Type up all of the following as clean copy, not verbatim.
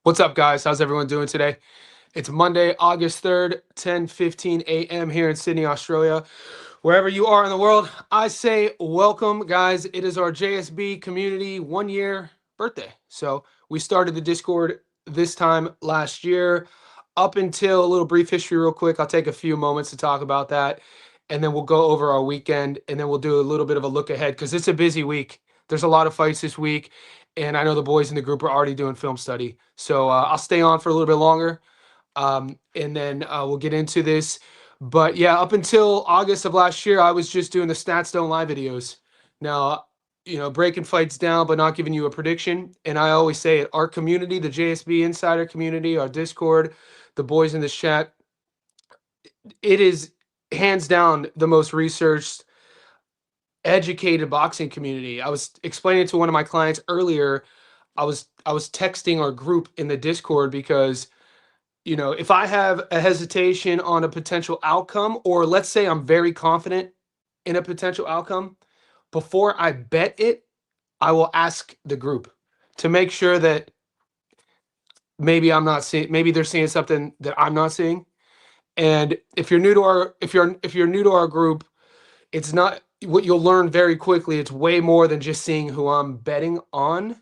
What's up, guys? How's everyone doing today? It's Monday, August 3rd, 10:15 a.m. here in Sydney, Australia. Wherever you are in the world, I say welcome, guys. It is our JSB community 1 year birthday. So we started the Discord this time last year. Up until a little brief history, real quick, I'll take a few moments to talk about that. And then we'll go over our weekend and then we'll do a little bit of a look ahead because it's a busy week. There's a lot of fights this week. And I know the boys in the group are already doing film study. So I'll stay on for a little bit longer, and then we'll get into this. But yeah, up until August of last year, I was just doing the Stats Don't Lie videos. Now, breaking fights down, but not giving you a prediction. And I always say it, our community, the JSB Insider community, our Discord, the boys in this chat, it is hands down the most researched, educated boxing community. I was explaining to one of my clients earlier. I was texting our group in the Discord because if I have a hesitation on a potential outcome, or let's say I'm very confident in a potential outcome, before I bet it, I will ask the group to make sure that maybe I'm not seeing, maybe they're seeing something that I'm not seeing. And if you're new to our, if you're new to our group, it's not what you'll learn very quickly. It's way more than just seeing who I'm betting on.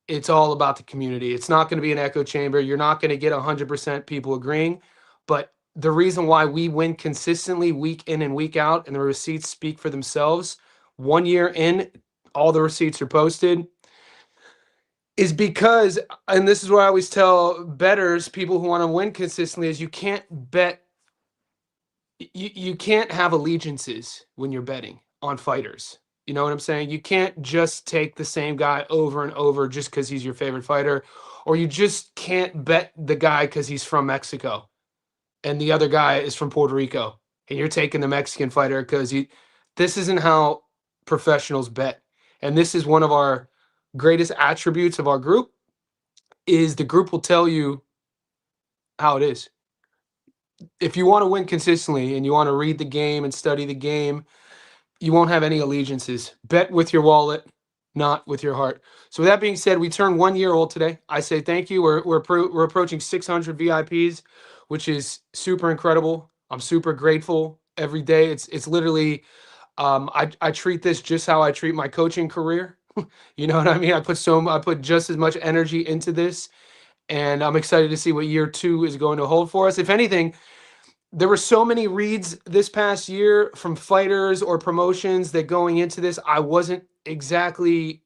It's all about the community. It's not going to be an echo chamber. You're not going to get 100% people agreeing. But the reason why we win consistently week in and week out, and the receipts speak for themselves, 1 year in, all the receipts are posted, is because, and this is what I always tell bettors, people who want to win consistently, is you can't bet, you can't have allegiances when you're betting on fighters. You know what I'm saying? You can't just take the same guy over and over just because he's your favorite fighter, or you just can't bet the guy because he's from Mexico and the other guy is from Puerto Rico, and you're taking the Mexican fighter because you. This isn't how professionals bet, and this is one of our greatest attributes of our group. Is the group will tell you how it is. If you want to win consistently and you want to read the game and study the game, you won't have any allegiances. Bet with your wallet, not with your heart. So with that being said, we turned 1 year old today. I say thank you. We're approaching 600 VIPs, which is super incredible. I'm super grateful every day. It's literally, I treat this just how I treat my coaching career. You know what I mean? I put just as much energy into this, and I'm excited to see what year two is going to hold for us. If anything, there were so many reads this past year from fighters or promotions that going into this I wasn't exactly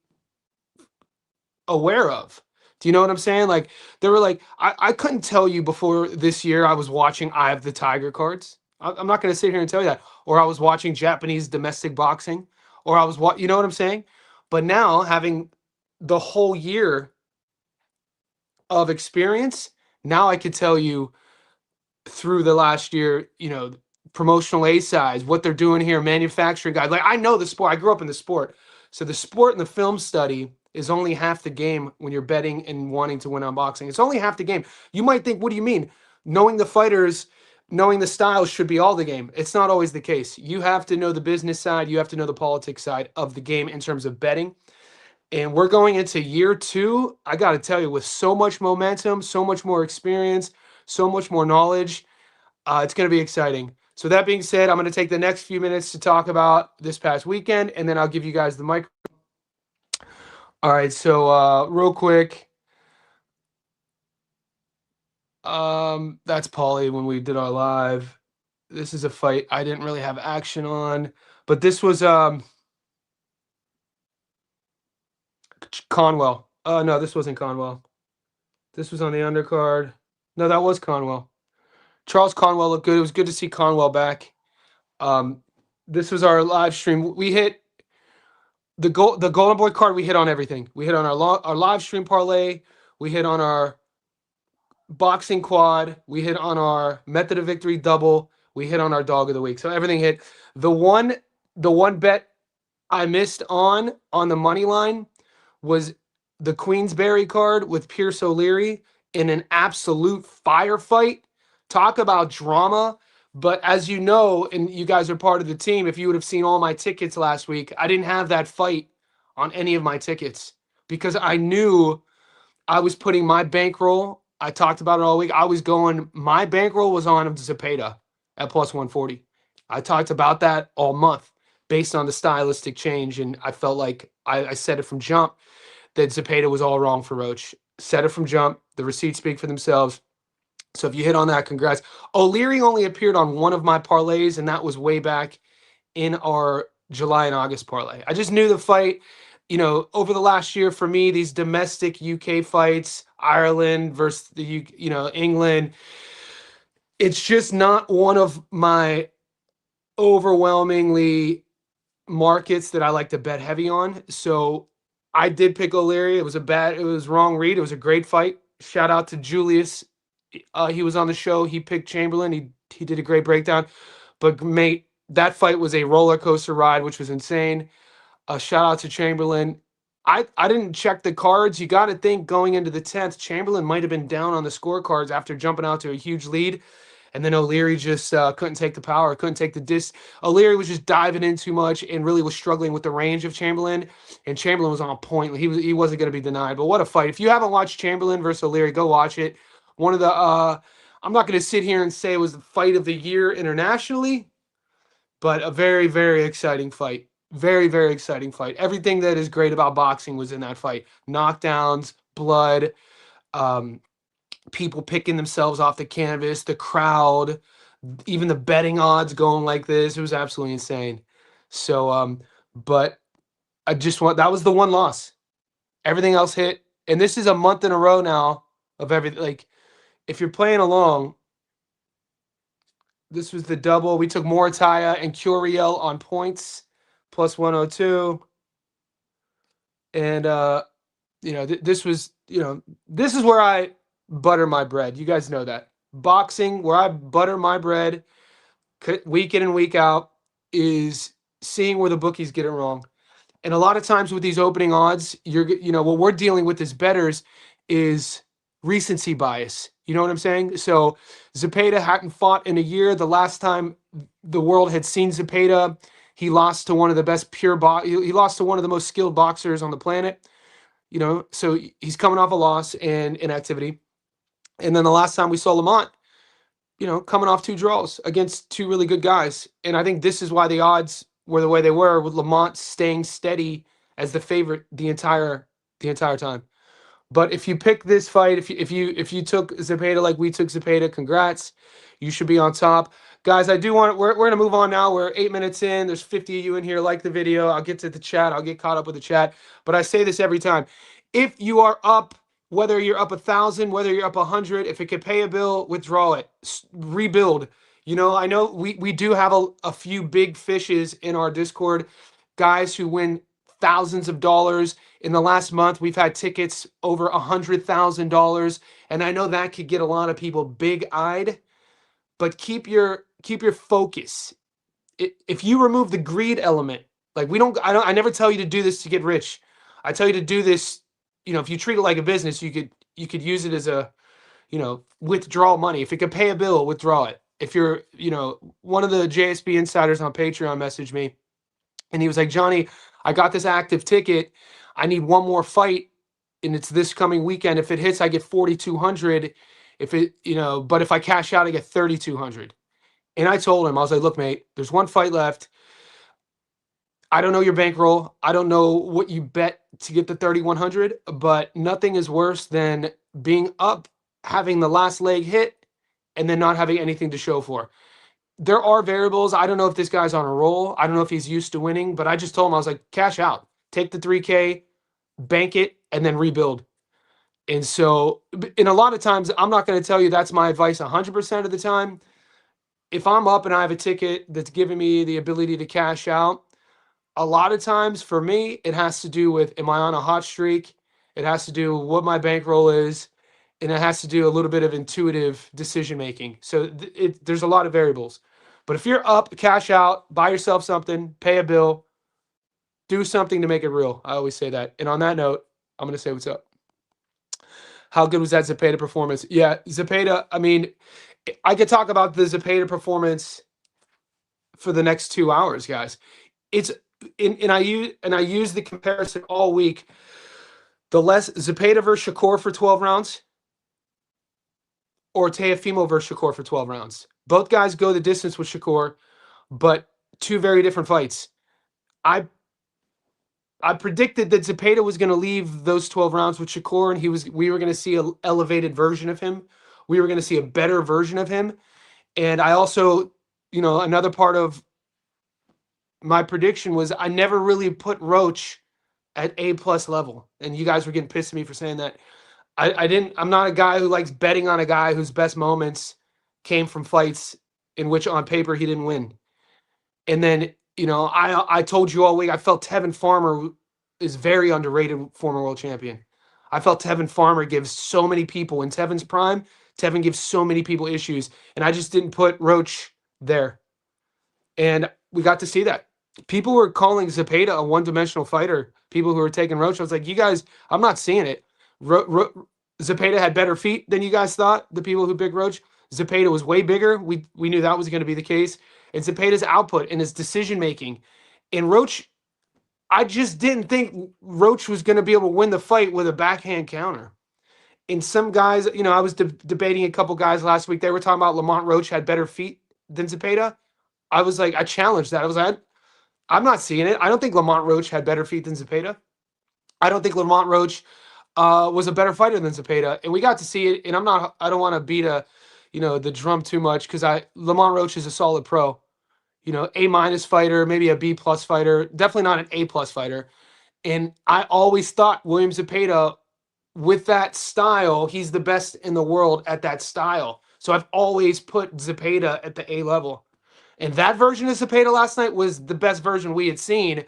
aware of. Do you know what I'm saying? Like, they were like, I couldn't tell you before this year I was watching Eye of the Tiger cards. I'm not going to sit here and tell you that. Or I was watching Japanese domestic boxing. Or I was you know what I'm saying? But now, having the whole year of experience, now I could tell you through the last year, promotional A sides, what they're doing here, manufacturing guys. Like, I know the sport. I grew up in the sport. So the sport and the film study is only half the game when you're betting and wanting to win on boxing. It's only half the game. You might think, what do you mean? Knowing the fighters, knowing the styles should be all the game. It's not always the case. You have to know the business side. You have to know the politics side of the game in terms of betting. And we're going into year two, I got to tell you, with so much momentum, so much more experience, so much more knowledge. It's going to be exciting. So that being said, I'm going to take the next few minutes to talk about this past weekend, and then I'll give you guys the mic. All right, so real quick, that's Paulie when we did our live. This is a fight I didn't really have action on, but this was Conwell. No, this wasn't Conwell. This was on the undercard. No, that was Conwell. Charles Conwell looked good. It was good to see Conwell back. This was our live stream. We hit the Golden Boy card. We hit on everything. We hit on our live stream parlay. We hit on our boxing quad. We hit on our method of victory double. We hit on our dog of the week. So everything hit. The one bet I missed on the money line was the Queensberry card with Pierce O'Leary in an absolute firefight. Talk about drama. But as you know, and you guys are part of the team, if you would have seen all my tickets last week, I didn't have that fight on any of my tickets because I knew I was putting my bankroll. I talked about it all week. I was going. My bankroll was on Zepeda at plus 140. I talked about that all month based on the stylistic change, and I felt like I said it from jump that Zepeda was all wrong for Roach. Said it from jump. The receipts speak for themselves. So if you hit on that, congrats. O'Leary only appeared on one of my parlays, and that was way back in our July and August parlay. I just knew the fight, over the last year for me, these domestic UK fights, Ireland versus England, it's just not one of my overwhelmingly markets that I like to bet heavy on. So I did pick O'Leary. It was wrong read. It was a great fight. Shout out to Julius. He was on the show. He picked Chamberlain. He did a great breakdown. But mate, that fight was a roller coaster ride, which was insane. Shout out to Chamberlain. I didn't check the cards. You got to think going into the 10th, Chamberlain might have been down on the scorecards after jumping out to a huge lead. And then O'Leary just couldn't take the power, couldn't take the dis. O'Leary was just diving in too much and really was struggling with the range of Chamberlain. And Chamberlain was on point. He wasn't going to be denied. But what a fight. If you haven't watched Chamberlain versus O'Leary, go watch it. One of the I'm not going to sit here and say it was the fight of the year internationally, but a very, very exciting fight. Very, very exciting fight. Everything that is great about boxing was in that fight. Knockdowns, blood, people picking themselves off the canvas, the crowd, even the betting odds going like this. It was absolutely insane. So, but that was the one loss. Everything else hit. And this is a month in a row now of everything. Like, if you're playing along, this was the double. We took Morataya and Curiel on points, plus 102. And, this was, this is where I butter my bread. You guys know that. Boxing, where I butter my bread week in and week out, is seeing where the bookies get it wrong. And a lot of times with these opening odds, what we're dealing with as bettors is recency bias. You know what I'm saying? So Zepeda hadn't fought in a year. The last time the world had seen Zepeda, he lost to one of the best he lost to one of the most skilled boxers on the planet. So he's coming off a loss and inactivity. And then the last time we saw Lamont, coming off 2 draws against 2 really good guys. And I think this is why the odds were the way they were, with Lamont staying steady as the favorite the entire time. But if you pick this fight, if you took Zepeda like we took Zepeda, congrats. You should be on top. Guys, we're going to move on now. We're 8 minutes in. There's 50 of you in here. Like the video. I'll get to the chat. I'll get caught up with the chat. But I say this every time. If you are up, whether you're up 1,000, whether you're up 100, if it could pay a bill, withdraw it. Rebuild. I know we do have a few big fishes in our Discord, guys who win thousands of dollars. In the last month, we've had tickets over $100,000, and I know that could get a lot of people big-eyed. But keep your focus. If you remove the greed element, like I never tell you to do this to get rich. I tell you to do this. If you treat it like a business, you could use it as a, withdraw money. If it could pay a bill, withdraw it. If you're, one of the JSB insiders on Patreon messaged me, and he was like, Johnny, I got this active ticket. I need one more fight, and it's this coming weekend. If it hits, I get 4,200. But if I cash out, I get 3,200. And I told him, I was like, look, mate, there's one fight left. I don't know your bankroll. I don't know what you bet to get the 3,100, but nothing is worse than being up, having the last leg hit, and then not having anything to show for. There are variables. I don't know if this guy's on a roll. I don't know if he's used to winning, but I just told him, I was like, cash out, take the 3K, bank it, and then rebuild. And so, in a lot of times, I'm not going to tell you that's my advice 100% of the time. If I'm up and I have a ticket that's giving me the ability to cash out, a lot of times for me, it has to do with, am I on a hot streak? It has to do with what my bankroll is, and it has to do a little bit of intuitive decision making. So there's a lot of variables. But if you're up, cash out, buy yourself something, pay a bill, do something to make it real. I always say that. And on that note, I'm going to say what's up. How good was that Zepeda performance? Yeah, Zepeda, I mean, I could talk about the Zepeda performance for the next 2 hours, guys. I use the comparison all week. The less Zepeda versus Shakur for 12 rounds or Teofimo versus Shakur for 12 rounds. Both guys go the distance with Shakur, but two very different fights. I predicted that Zepeda was going to leave those 12 rounds with Shakur, and we were going to see an elevated version of him. We were going to see a better version of him. And I also, another part of my prediction was I never really put Roach at A+ level. And you guys were getting pissed at me for saying that. I'm not a guy who likes betting on a guy whose best moments came from fights in which on paper he didn't win. And then, I told you all week, I felt Tevin Farmer is very underrated former world champion. I felt Tevin Farmer gives so many people in Tevin's prime. Tevin gives so many people issues, and I just didn't put Roach there. And we got to see that. People were calling Zepeda a one-dimensional fighter. People who were taking Roach, I was like, you guys, I'm not seeing it. Zepeda had better feet than you guys thought, the people who picked Roach. Zepeda was way bigger. We knew that was going to be the case. And Zepeda's output and his decision-making. And Roach, I just didn't think Roach was going to be able to win the fight with a backhand counter. And some guys, I was debating a couple guys last week. They were talking about Lamont Roach had better feet than Zepeda. I was like, I challenged that. I was like, I'm not seeing it. I don't think Lamont Roach had better feet than Zepeda. I don't think Lamont Roach was a better fighter than Zepeda. And we got to see it. And I don't want to beat the drum too much because Lamont Roach is a solid pro. A- fighter, maybe a B+ fighter, definitely not an A+ fighter. And I always thought William Zepeda, with that style, he's the best in the world at that style. So I've always put Zepeda at the A level. And that version of Zepeda last night was the best version we had seen.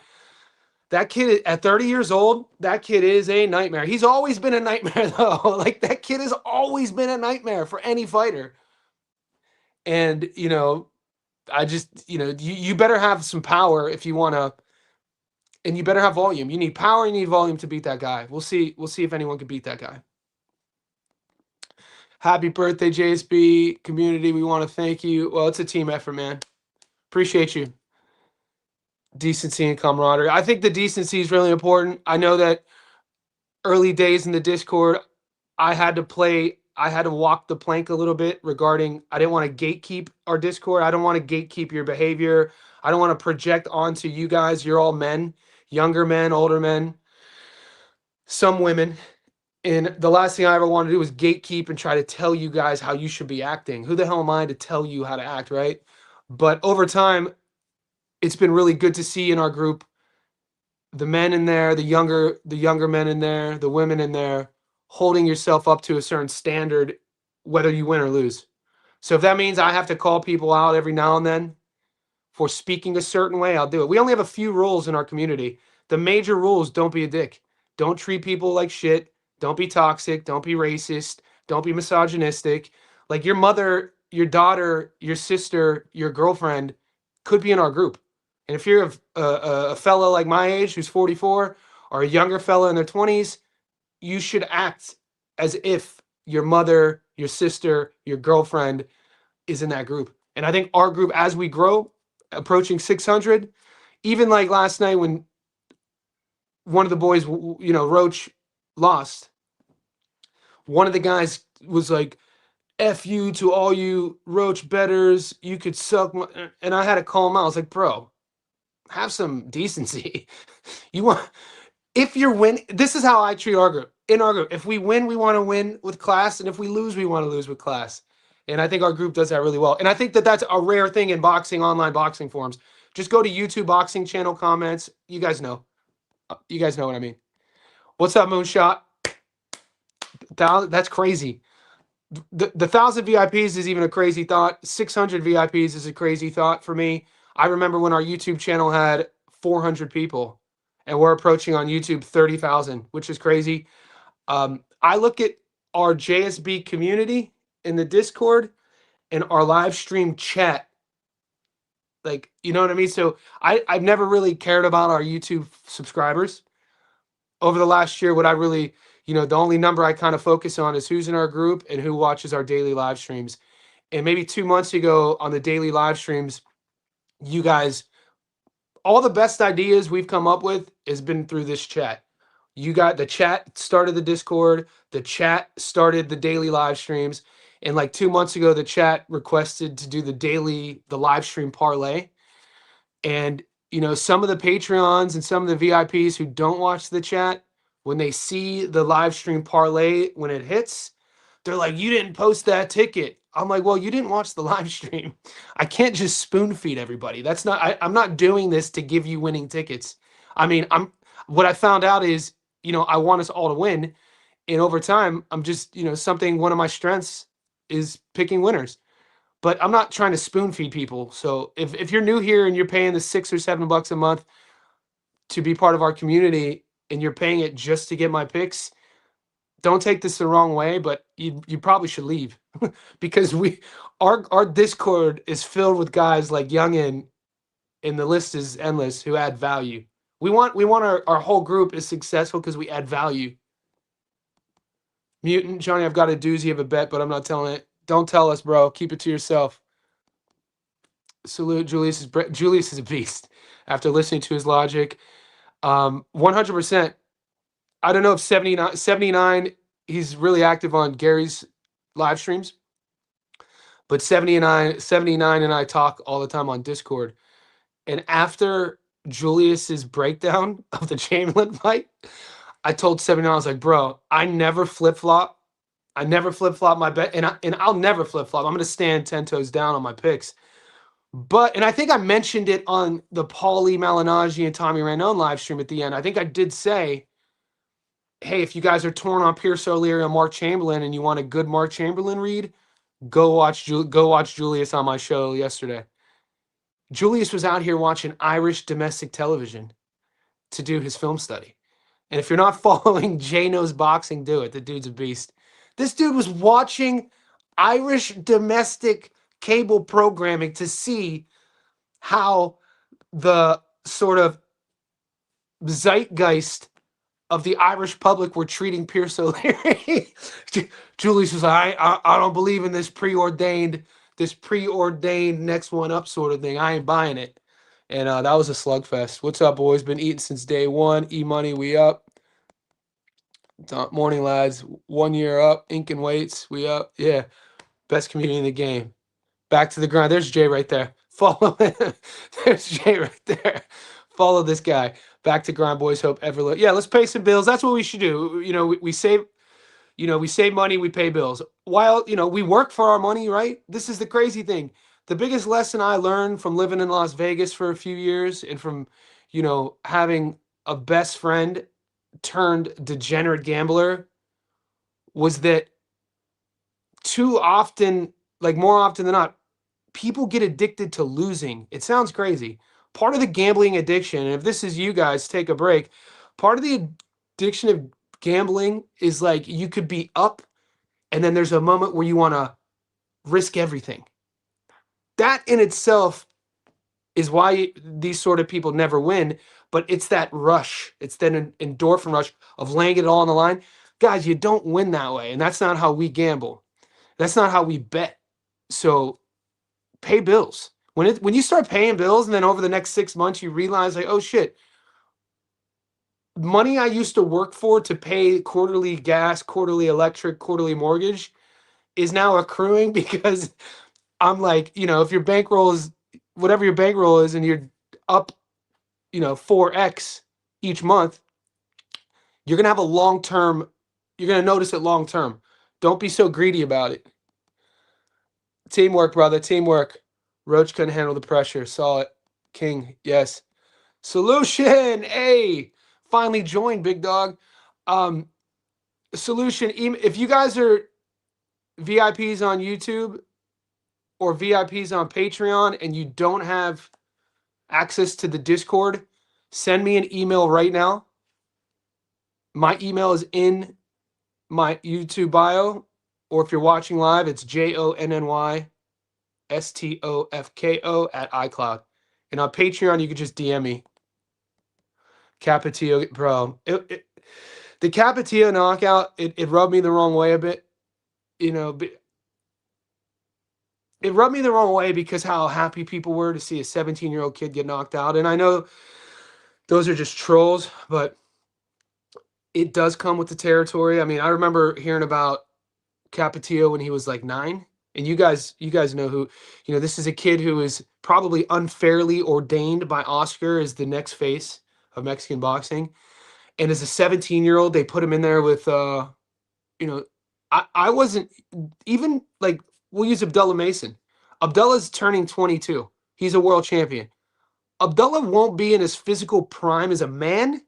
That kid at 30 years old, that kid is a nightmare. He's always been a nightmare, though. Like, that kid has always been a nightmare for any fighter. And, I just, you better have some power if you want to, and you better have volume. You need power, you need volume to beat that guy. We'll see if anyone can beat that guy. Happy birthday, JSB community. We want to thank you. Well, it's a team effort, man. Appreciate you. Decency and camaraderie. I think the decency is really important. I know that early days in the Discord, I had to walk the plank a little bit regarding, I didn't want to gatekeep our Discord. I don't want to gatekeep your behavior. I don't want to project onto you guys. You're all men, younger men, older men, some women. And the last thing I ever wanted to do was gatekeep and try to tell you guys how you should be acting. Who the hell am I to tell you how to act, right? But over time, it's been really good to see in our group the men in there, the younger men in there, the women in there, holding yourself up to a certain standard, whether you win or lose. So if that means I have to call people out every now and then for speaking a certain way, I'll do it. We only have a few rules in our community. The major rules: don't be a dick. Don't treat people like shit. Don't be toxic. Don't be racist. Don't be misogynistic. Like, your mother, your daughter, your sister, your girlfriend could be in our group. And if you're a fella like my age who's 44, or a younger fella in their 20s, you should act as if your mother, your sister, your girlfriend is in that group. And I think our group, as we grow, approaching 600, even like last night when one of the boys, Roach, lost, one of the guys was like, F you to all you Roach betters, you could suck my, and I had to call him out. I was like, bro, have some decency. If you're winning, this is how I treat our group. In our group, if we win, we want to win with class, and if we lose, we want to lose with class. And I think our group does that really well. And I think that that's a rare thing in boxing, online boxing forums. Just go to YouTube boxing channel comments. You guys know. You guys know what I mean. What's up, Moonshot? That's crazy. The 1,000 VIPs is even a crazy thought. 600 VIPs is a crazy thought for me. I remember when our YouTube channel had 400 people, and we're approaching on YouTube 30,000, which is crazy. I look at our JSB community in the Discord and our live stream chat. Like, you know what I mean? So I've never really cared about our YouTube subscribers. Over the last year, what I really, the only number I kind of focus on is who's in our group and who watches our daily live streams. And maybe 2 months ago on the daily live streams, you guys, all the best ideas we've come up with has been through this chat. You got the chat started the Discord, the chat started the daily live streams, and like 2 months ago, the chat requested to do the live stream parlay. And some of the Patreons and some of the VIPs who don't watch the chat, when they see the live stream parlay when it hits, they're like, "You didn't post that ticket." I'm like, "Well, you didn't watch the live stream. I can't just spoon feed everybody. That's not. I'm not doing this to give you winning tickets. I mean, I'm. What I found out is, I want us all to win, and over time, I'm just, something. One of my strengths is picking winners, but I'm not trying to spoon feed people. So if you're new here and you're paying the $6 or $7 a month to be part of our community, and you're paying it just to get my picks, don't take this the wrong way, but you probably should leave because our Discord is filled with guys like Youngin, and the list is endless, who add value. We want our whole group is successful because we add value. Mutant Johnny, I've got a doozy of a bet, but I'm not telling it. Don't tell us, bro. Keep it to yourself. Salute Julius. Julius is a beast. After listening to his logic, 100%. I don't know if 79, he's really active on Gary's live streams, but 79 and I talk all the time on Discord. And after Julius's breakdown of the Chamberlain fight, I told 79, I was like, "Bro, I never flip flop. I never flip flop my bet, and I'll never flip flop. I'm gonna stand 10 toes down on my picks." And I think I mentioned it on the Paulie Malignaggi and Tommy Rainone live stream at the end. I think I did say, "Hey, if you guys are torn on Pierce O'Leary and Mark Chamberlain, and you want a good Mark Chamberlain read, go watch Julius on my show yesterday." Julius was out here watching Irish domestic television to do his film study. And if you're not following J Knows Boxing, do it. The dude's a beast. This dude was watching Irish domestic cable programming to see how the sort of zeitgeist of the Irish public were treating Pierce O'Leary. Julius was like, I don't believe in this preordained next one up sort of thing. I ain't buying it. And that was a slugfest. What's up, boys? Been eating since day one. E-Money, we up. Morning, lads. 1 year up. Inking weights, we up. Yeah, best community in the game. Back to the grind. There's Jay right there. Follow him. There's Jay right there. Follow this guy. Back to grind, boys. Hope ever. Yeah, let's pay some bills. That's what we should do. We save. We save money. We pay bills. While we work for our money, right? This is the crazy thing. The biggest lesson I learned from living in Las Vegas for a few years, and from having a best friend turned degenerate gambler, was that too often, like more often than not, people get addicted to losing. It sounds crazy. Part of the gambling addiction, and if this is you guys, take a break. Part of the addiction of gambling is like you could be up, and then there's a moment where you want to risk everything. That in itself is why these sort of people never win, but it's that rush. It's that endorphin rush of laying it all on the line. Guys, you don't win that way, and that's not how we gamble. That's not how we bet. So pay bills. When you start paying bills, and then over the next 6 months you realize, like, oh shit, money I used to work for to pay quarterly gas, quarterly electric, quarterly mortgage is now accruing because I'm like, if your bankroll is whatever your bankroll is, and you're up, 4x each month, you're gonna have a long term. You're gonna notice it long term. Don't be so greedy about it. Teamwork, brother. Teamwork. Roach couldn't handle the pressure. Saw it. King. Yes. Solution. Hey, finally joined, big dog. Solution. If you guys are VIPs on YouTube or VIPs on Patreon and you don't have access to the Discord, send me an email right now. My email is in my YouTube bio, or if you're watching live, it's JONNYSTOFKO@iCloud. And on Patreon, you can just DM me. Capetillo, bro. The Capetillo knockout, it rubbed me the wrong way a bit. It rubbed me the wrong way because how happy people were to see a 17-year-old kid get knocked out. And I know those are just trolls, but it does come with the territory. I mean, I remember hearing about Capetillo when he was like 9. And you guys know who, this is a kid who is probably unfairly ordained by Oscar as the next face of Mexican boxing. And as a 17-year-old, they put him in there with you know, I wasn't even like, we'll use Abdullah Mason. Abdullah's turning 22. He's a world champion. Abdullah won't be in his physical prime as a man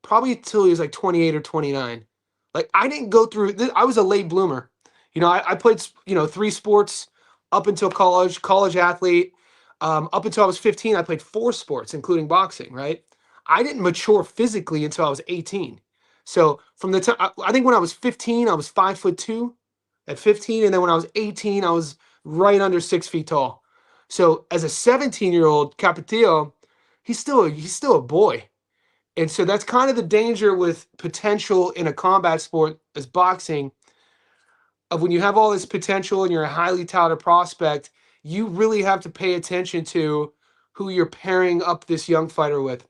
probably until he was like 28 or 29. Like I didn't go through I was a late bloomer. I played 3 sports up until college athlete. Up until I was 15, I played 4 sports, including boxing, right? I didn't mature physically until I was 18. So from the time I think when I was 15, I was 5'2" at 15, and then when I was 18, I was right under 6 feet tall. So as a 17-year-old Capetillo, he's still a boy. And so that's kind of the danger with potential in a combat sport as boxing, of when you have all this potential and you're a highly touted prospect, you really have to pay attention to who you're pairing up this young fighter with.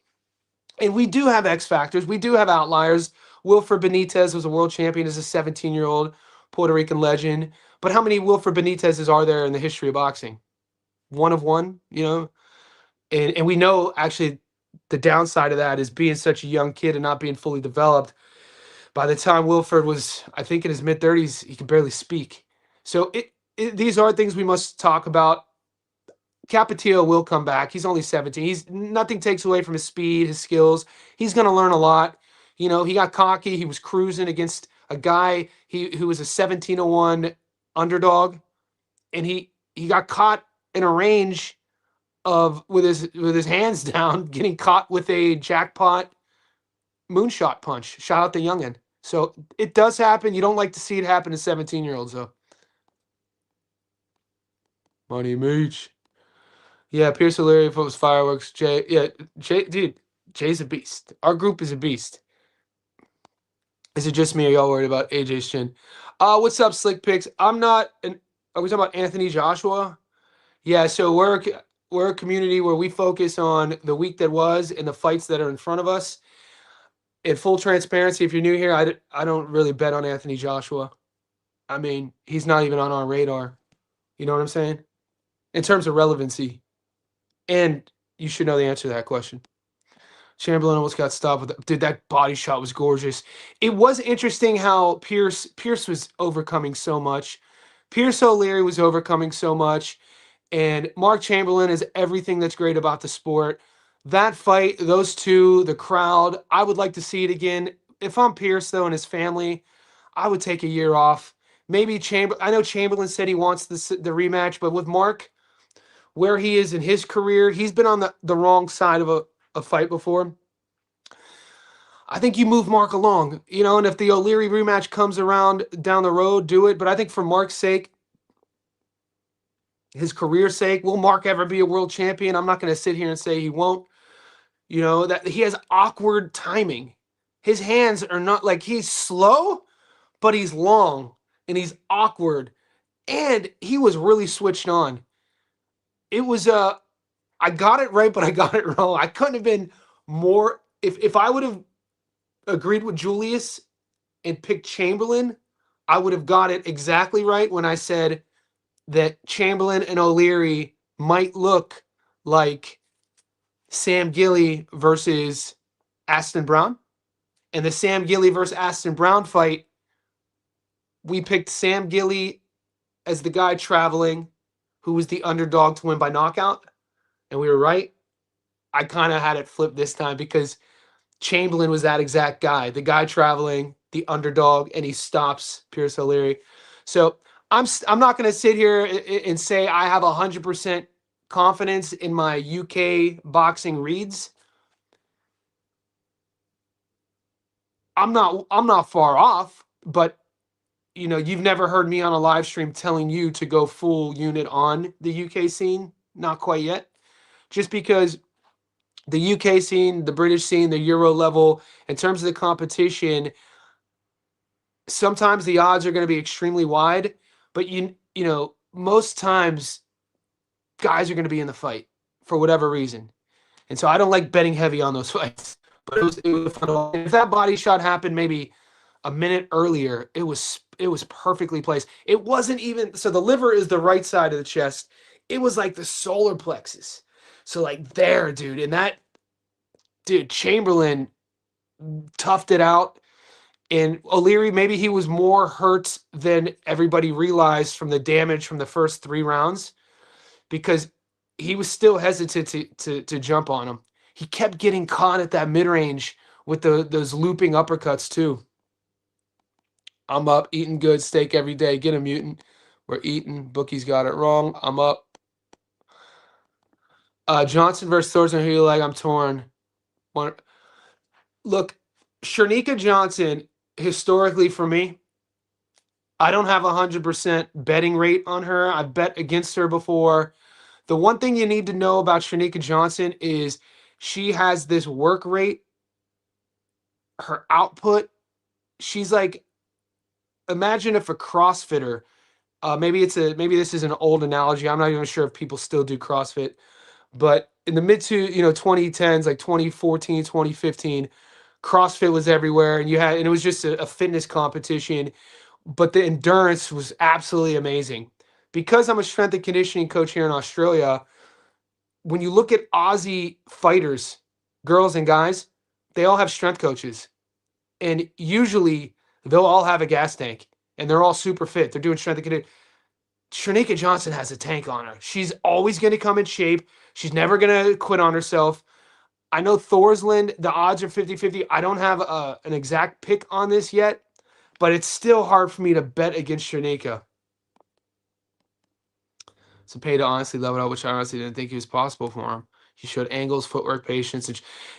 And we do have X factors. We do have outliers. Wilfred Benitez was a world champion as a 17-year-old Puerto Rican legend. But how many Wilfred Benitezes are there in the history of boxing? One of one. And we know actually the downside of that is being such a young kid and not being fully developed. By the time Wilford was, I think, in his mid-30s, he could barely speak. So these are things we must talk about. Capetillo will come back. He's only 17. Nothing takes away from his speed, his skills. He's going to learn a lot. He got cocky. He was cruising against a guy who was a 17-1 underdog, and he got caught in a range of with his hands down, getting caught with a jackpot moonshot punch, shot out the youngin. So it does happen. You don't like to see it happen to 17-year-olds, though. Money Mooch. Yeah, Pierce O'Leary if it was fireworks. Dude, Jay's a beast. Our group is a beast. Is it just me or y'all worried about AJ's chin? What's up, Slick Picks? I'm not are we talking about Anthony Joshua? Yeah, so we're a community where we focus on the week that was and the fights that are in front of us. In full transparency, if you're new here, I don't really bet on Anthony Joshua. I mean, he's not even on our radar. You know what I'm saying? In terms of relevancy. And you should know the answer to that question. Chamberlain almost got stopped with dude, that body shot was gorgeous. It was interesting how Pierce was overcoming so much. Pierce O'Leary was overcoming so much. And Mark Chamberlain is everything that's great about the sport. That fight, those two, the crowd, I would like to see it again. If I'm Pierce, though, and his family, I would take a year off. Maybe I know Chamberlain said he wants the rematch, but with Mark, where he is in his career, he's been on the wrong side of a fight before. I think you move Mark along, and if the O'Leary rematch comes around down the road, do it. But I think for Mark's sake, his career's sake, will Mark ever be a world champion? I'm not going to sit here and say he won't. That he has awkward timing. His hands are not like he's slow, but he's long and he's awkward. And he was really switched on. It was I got it right, but I got it wrong. I couldn't have been more if I would have agreed with Julius and picked Chamberlain, I would have got it exactly right when I said that Chamberlain and O'Leary might look like Sam Gilly versus Aston Brown. And the Sam Gilly versus Aston Brown fight, we picked Sam Gilly as the guy traveling who was the underdog to win by knockout. And we were right. I kind of had it flipped this time because Chamberlain was that exact guy, the guy traveling, the underdog, and he stops Pierce O'Leary. So I'm not going to sit here and say I have 100% confidence in my UK boxing reads. I'm not far off, but you've never heard me on a live stream telling you to go full unit on the UK scene. Not quite yet. Just because the UK scene, the British scene, the Euro level, in terms of the competition, sometimes the odds are going to be extremely wide, but most times guys are going to be in the fight for whatever reason. And so I don't like betting heavy on those fights. But it was fun to watch. If that body shot happened maybe a minute earlier, it was perfectly placed. It wasn't even so the liver is the right side of the chest. It was like the solar plexus. So like there, dude, and that dude Chamberlain toughed it out. And O'Leary, maybe he was more hurt than everybody realized from the damage from the first 3 rounds because he was still hesitant to jump on him. He kept getting caught at that mid range with those looping uppercuts too. I'm up, eating good steak every day. Get a mutant. We're eating. Bookie's got it wrong. I'm up. Johnson versus Thorson. Who you like? I'm torn. Look, Shernika Johnson, historically for me, I don't have 100% betting rate on her. I've bet against her before. The one thing you need to know about Shernika Johnson is she has this work rate, her output. She's like, imagine if a CrossFitter, maybe this is an old analogy. I'm not even sure if people still do CrossFit, but in the mid to 2010s, like 2014, 2015, CrossFit was everywhere, and it was just a fitness competition, but the endurance was absolutely amazing. Because I'm a strength and conditioning coach here in Australia, when you look at Aussie fighters, girls and guys, they all have strength coaches. And usually they'll all have a gas tank and they're all super fit. They're doing strength and conditioning. Shanika Johnson has a tank on her. She's always going to come in shape. She's never going to quit on herself. I know Thorsland, the odds are 50-50. I don't have an exact pick on this yet, but it's still hard for me to bet against Shanika. Zepeda honestly leveled out, which I honestly didn't think it was possible for him. He showed angles, footwork, patience.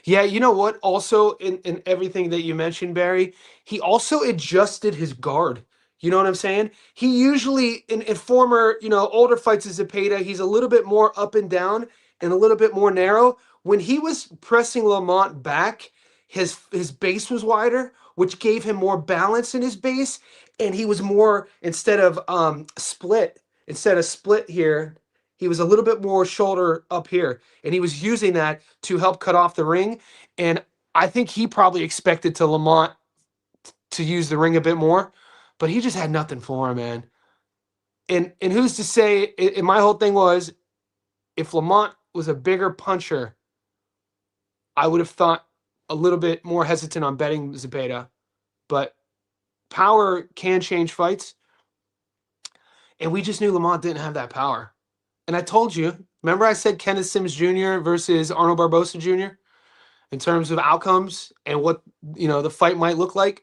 Yeah, you know what? Also, in everything that you mentioned, Barry, he also adjusted his guard. You know what I'm saying? He usually, in former, older fights of Zepeda, he's a little bit more up and down and a little bit more narrow. When he was pressing Lamont back, his base was wider, which gave him more balance in his base, and he was more instead of split here, he was a little bit more shoulder up here, and he was using that to help cut off the ring. And I think he probably expected to Lamont to use the ring a bit more, but he just had nothing for him, man. And who's to say? And my whole thing was, if Lamont was a bigger puncher, I would have thought a little bit more hesitant on betting Zepeda. But power can change fights, and we just knew Lamont didn't have that power. And I told you, remember I said Kenneth Sims Jr. versus Arnold Barbosa Jr. in terms of outcomes and what the fight might look like?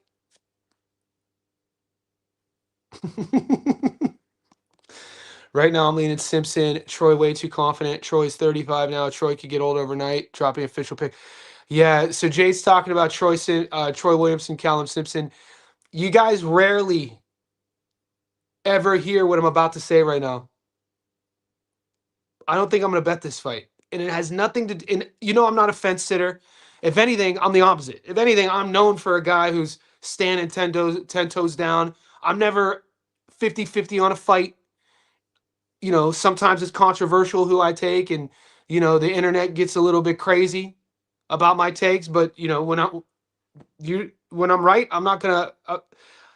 Right now I'm leaning Simpson. Troy way too confident. Troy's 35 now. Troy could get old overnight. Dropping official pick. Yeah, so Jay's talking about Troy Williamson, Callum Simpson. You guys rarely ever hear what I'm about to say right now. I don't think I'm going to bet this fight. And it has nothing to do, and I'm not a fence sitter. If anything, I'm the opposite. If anything, I'm known for a guy who's standing 10 toes down. I'm never 50-50 on a fight. Sometimes it's controversial who I take, and the internet gets a little bit crazy about my takes, but when I'm right, I'm not going to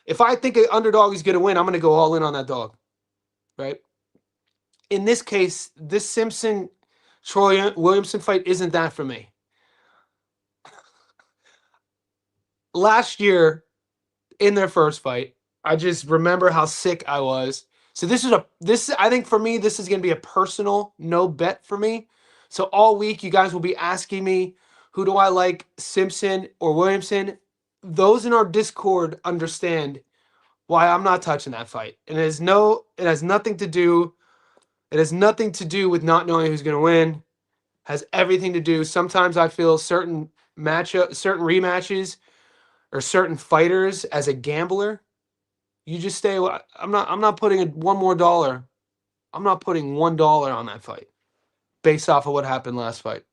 if I think an underdog is going to win, I'm going to go all in on that dog. Right? In this case, this Simpson Troy Williamson fight isn't that for me. Last year, in their first fight, I just remember how sick I was. So I think for me, this is going to be a personal no bet for me. So all week, you guys will be asking me, who do I like, Simpson or Williamson? Those in our Discord understand why I'm not touching that fight. And it has nothing to do with not knowing who's going to win. Has everything to do. Sometimes I feel certain rematches or certain fighters as a gambler. You just stay. I'm not putting one more dollar. I'm not putting $1 on that fight based off of what happened last fight.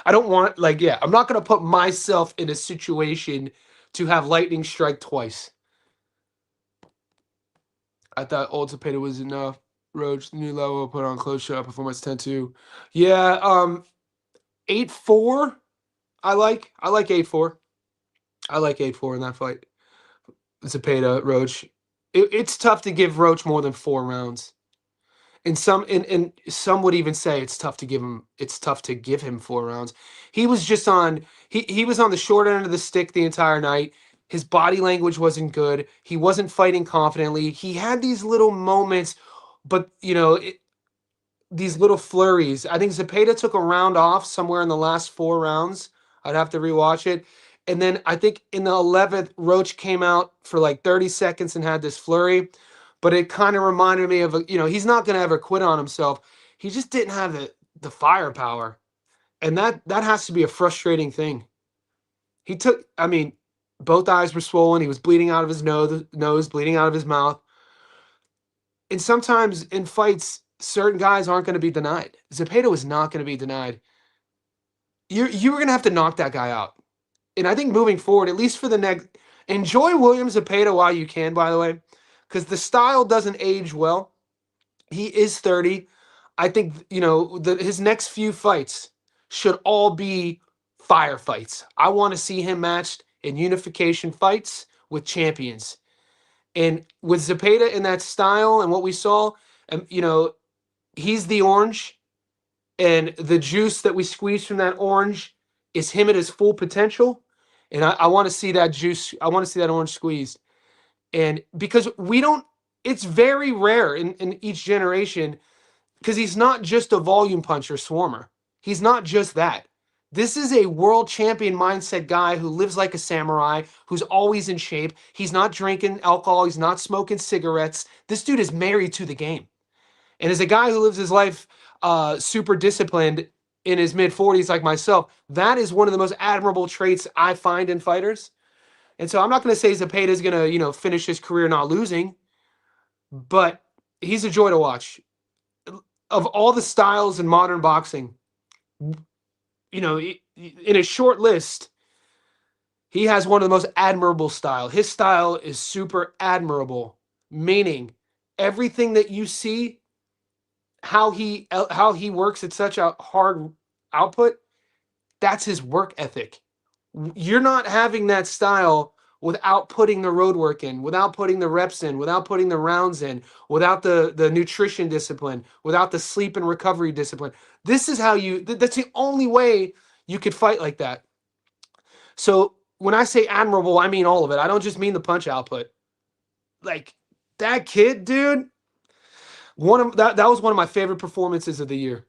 I don't want I'm not going to put myself in a situation to have lightning strike twice. I thought Old Zepeda was enough. Roach, the new level, put on close shot, performance 10-2. Yeah, 8-4. I like 8-4. I like 8-4 in that fight. Zepeda, Roach. It's tough to give Roach more than 4 rounds. And some would even say it's tough to give him 4 rounds. He was just on he was on the short end of the stick the entire night. His body language wasn't good. He wasn't fighting confidently. He had these little moments, but these little flurries. I think Zepeda took a round off somewhere in the last 4 rounds. I'd have to rewatch it. And then I think in the 11th, Roach came out for like 30 seconds and had this flurry. But it kind of reminded me of, he's not going to ever quit on himself. He just didn't have the firepower. And that has to be a frustrating thing. I mean, both eyes were swollen. He was bleeding out of his nose, bleeding out of his mouth. And sometimes in fights, certain guys aren't going to be denied. Zepeda was not going to be denied. You were going to have to knock that guy out. And I think moving forward, at least for the next, enjoy William Zepeda while you can, by the way, because the style doesn't age well. He is 30. I think, his next few fights should all be firefights. I want to see him matched in unification fights with champions. And with Zepeda in that style and what we saw, he's the orange, and the juice that we squeeze from that orange is him at his full potential. And I want to see that juice. I want to see that orange squeezed. And because it's very rare in each generation, because he's not just a volume puncher, Swarmer. He's not just that. This is a world champion mindset guy who lives like a samurai, who's always in shape. He's not drinking alcohol. He's not smoking cigarettes. This dude is married to the game. And as a guy who lives his life super disciplined in his mid-40s like myself, that is one of the most admirable traits I find in fighters. And so I'm not going to say Zepeda is going to, finish his career not losing, but he's a joy to watch. Of all the styles in modern boxing, in a short list, he has one of the most admirable style. His style is super admirable, meaning everything that you see, how he works at such a hard output, that's his work ethic. You're not having that style without putting the road work in, without putting the reps in, without putting the rounds in, without the nutrition discipline, without the sleep and recovery discipline. This is how that's the only way you could fight like that. So when I say admirable, I mean all of it. I don't just mean the punch output. Like, that kid, dude, that was one of my favorite performances of the year.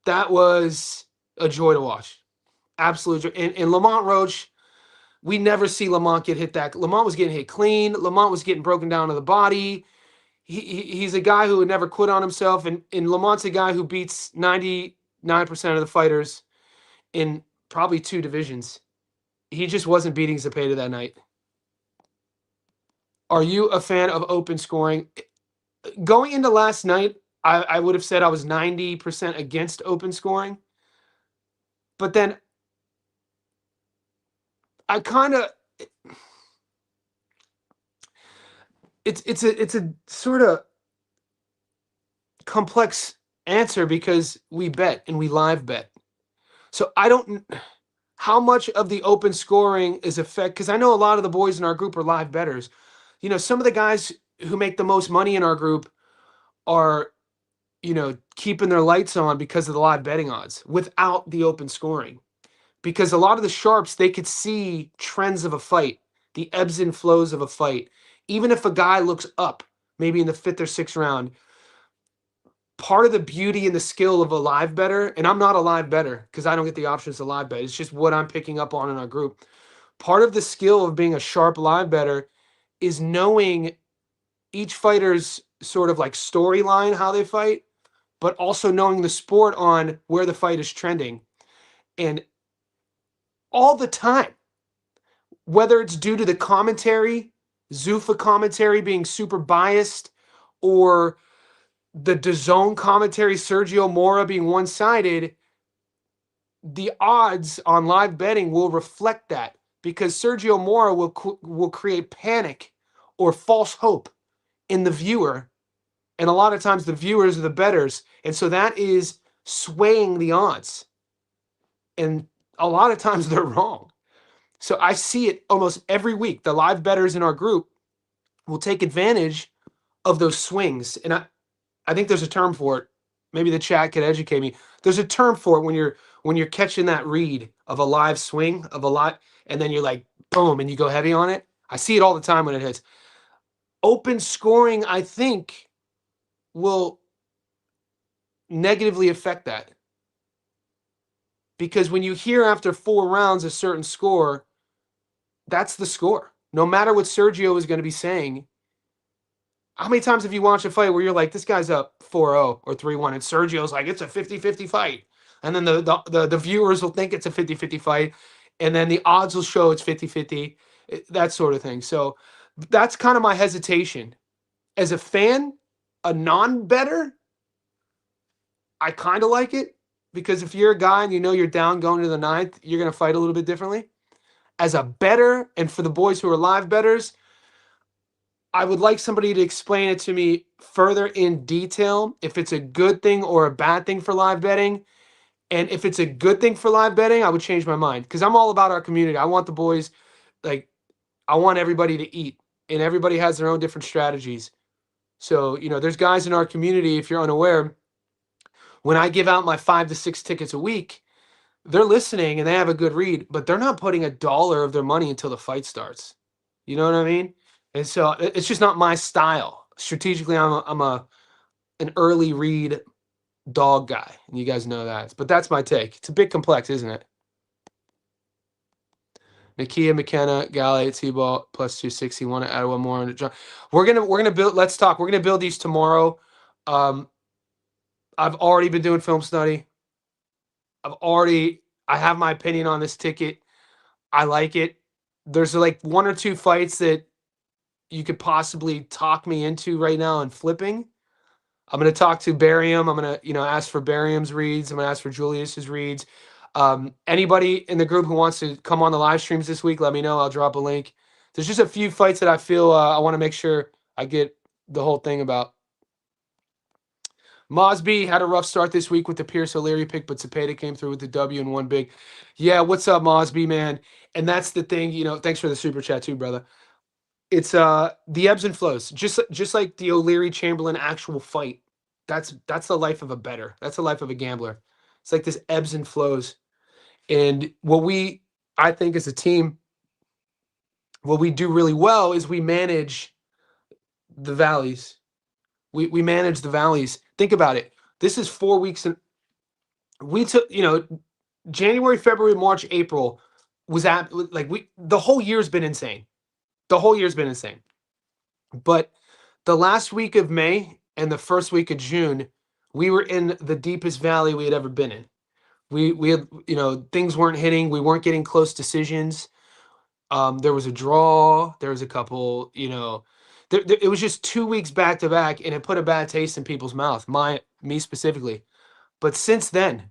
That was a joy to watch. Absolute joy. And Lamont Roach, we never see Lamont get hit that. Lamont was getting hit clean. Lamont was getting broken down to the body. He's a guy who would never quit on himself. And Lamont's a guy who beats 99% of the fighters in probably 2 divisions. He just wasn't beating Zepeda that night. Are you a fan of open scoring? Going into last night, I would have said I was 90% against open scoring. But then I kind of it's a sort of complex answer because we bet and we live bet. So I don't how much of the open scoring is because I know a lot of the boys in our group are live bettors. Some of the guys who make the most money in our group are keeping their lights on because of the live betting odds without the open scoring. Because a lot of the sharps, they could see trends of a fight, the ebbs and flows of a fight. Even if a guy looks up, maybe in the 5th or 6th round, part of the beauty and the skill of a live bettor, and I'm not a live bettor because I don't get the options to live bet. It's just what I'm picking up on in our group. Part of the skill of being a sharp live bettor is knowing each fighter's sort of like storyline, how they fight, but also knowing the sport on where the fight is trending. And all the time, whether it's due to the commentary, Zuffa commentary being super biased, or the DAZN commentary, Sergio Mora being one-sided, the odds on live betting will reflect that because Sergio Mora will create panic or false hope in the viewer. And a lot of times the viewers are the bettors. And so that is swaying the odds. And a lot of times they're wrong. So I see it almost every week. The live bettors in our group will take advantage of those swings. And I think there's a term for it. Maybe the chat could educate me. There's a term for it when you're catching that read of a live swing of a lot, and then you're like, boom, and you go heavy on it. I see it all the time when it hits. Open scoring, I think, will negatively affect that. Because when you hear after 4 rounds a certain score, that's the score. No matter what Sergio is going to be saying, how many times have you watched a fight where you're like, this guy's up 4-0 or 3-1, and Sergio's like, it's a 50-50 fight. And then the viewers will think it's a 50-50 fight, and then the odds will show it's 50-50, that sort of thing. So that's kind of my hesitation. As a fan, a non-bettor, I kind of like it, because if you're a guy and you know you're down going to the ninth, you're going to fight a little bit differently. As a bettor, and for the boys who are live bettors, I would like somebody to explain it to me further in detail, if it's a good thing or a bad thing for live betting. And if it's a good thing for live betting, I would change my mind, because I'm all about our community. I want the boys, like, I want everybody to eat, and everybody has their own different strategies. So, there's guys in our community, if you're unaware, when I give out my 5 to 6 tickets a week, they're listening and they have a good read, but they're not putting $1 of their money until the fight starts. You know what I mean? And so it's just not my style. Strategically, I'm an early read dog guy, and you guys know that. But that's my take. It's a bit complex, isn't it? Nakia, McKenna, Galley, T-ball plus 260. Want to add one more? We're gonna build. Let's talk. We're gonna build these tomorrow. I've already been doing film study. I have my opinion on this ticket. I like it. There's like 1 or 2 fights that you could possibly talk me into right now and flipping. I'm going to talk to Barium. I'm going to, ask for Barium's reads. I'm going to ask for Julius's reads. Anybody in the group who wants to come on the live streams this week, let me know. I'll drop a link. There's just a few fights that I feel I want to make sure I get the whole thing about. Mosby had a rough start this week with the Pierce O'Leary pick, but Zepeda came through with the W and won big. Yeah, what's up, Mosby, man? And that's the thing, thanks for the super chat too, brother. It's the ebbs and flows. Just like the O'Leary Chamberlain actual fight. That's the life of a bettor. That's the life of a gambler. It's like this ebbs and flows. And I think as a team, what we do really well is we manage the valleys. We manage the valleys. Think about it. This is 4 weeks, and we took, January, February, March, April was the whole year's been insane. The whole year's been insane. But the last week of May and the first week of June, we were in the deepest valley we had ever been in. We had, things weren't hitting. We weren't getting close decisions. There was a draw. There was a couple, it was just 2 weeks back to back, and it put a bad taste in people's mouth, me specifically. But since then,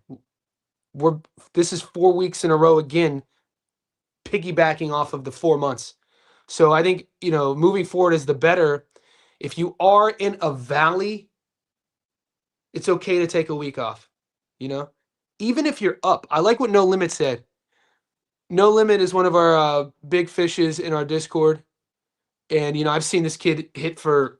this is 4 weeks in a row again, piggybacking off of the 4 months. So I think, moving forward as the bettor, if you are in a valley, it's okay to take a week off, even if you're up. I like what No Limit said. No Limit is one of our big fishes in our Discord. And, I've seen this kid hit for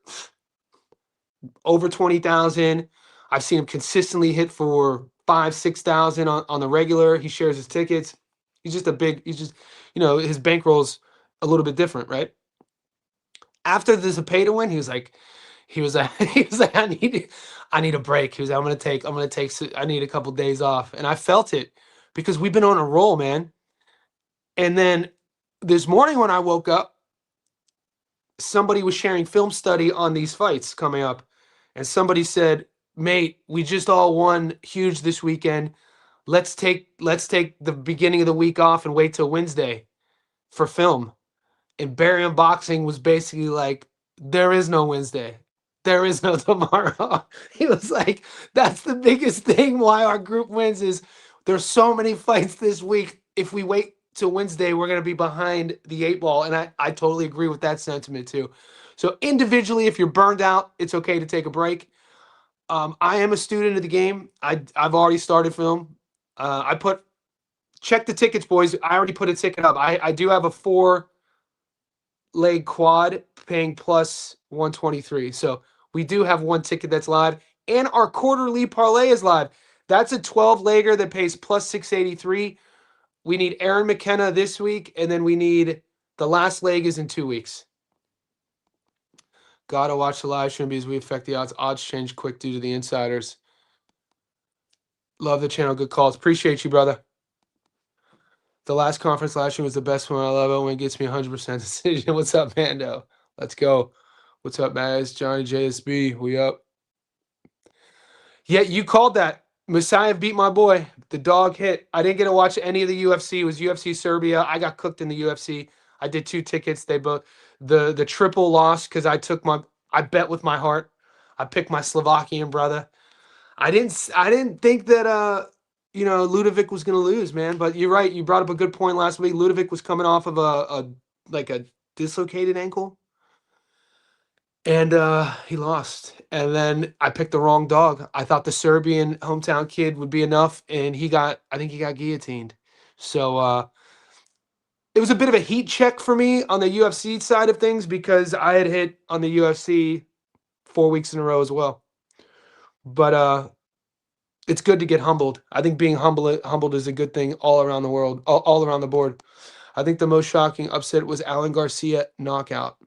over 20,000. I've seen him consistently hit for 5,000-6,000 on the regular. He shares his tickets. He's just his bankroll's a little bit different, right? After the Zepeda win, he was like, I need a break. He was like, I need a couple days off. And I felt it, because we've been on a roll, man. And then this morning when I woke up, somebody was sharing film study on these fights coming up. And somebody said, mate, we just all won huge this weekend. Let's take the beginning of the week off and wait till Wednesday for film. And Barry Unboxing was basically like, there is no Wednesday. There is no tomorrow. He was like, that's the biggest thing why our group wins is there's so many fights this week. If we wait till Wednesday, we're going to be behind the 8 ball. And I totally agree with that sentiment too. So individually, if you're burned out, it's okay to take a break. I am a student of the game. I've already started film. I put check the tickets, boys. I already put a ticket up. I do have a 4-leg quad paying plus 123. So we do have one ticket that's live, and our quarterly parlay is live. That's a 12-legger that pays plus 683. We need Aaron McKenna this week, and then we need the last leg is in 2 weeks. Gotta watch the live stream because we affect the odds. Odds change quick due to the insiders. Love the channel. Good calls. Appreciate you, brother. The last conference last year was the best one. I love it when it gets me 100% decision. What's up, Mando? Let's go. What's up, guys? Johnny JSB. We up. Yeah, you called that. Messiah beat my boy. The dog hit. I didn't get to watch any of the UFC. It was UFC Serbia. I got cooked in the UFC. I did 2 tickets. They both the triple loss because I bet with my heart. I picked my Slovakian brother. I didn't think that Ludovic was gonna lose, man. But you're right. You brought up a good point last week. Ludovic was coming off of a dislocated ankle. And he lost. And then I picked the wrong dog. I thought the Serbian hometown kid would be enough, and I think he got guillotined. So it was a bit of a heat check for me on the UFC side of things because I had hit on the UFC 4 weeks in a row as well. But it's good to get humbled. I think being humbled is a good thing all around the world, all around the board. I think the most shocking upset was Alan Garcia knockout.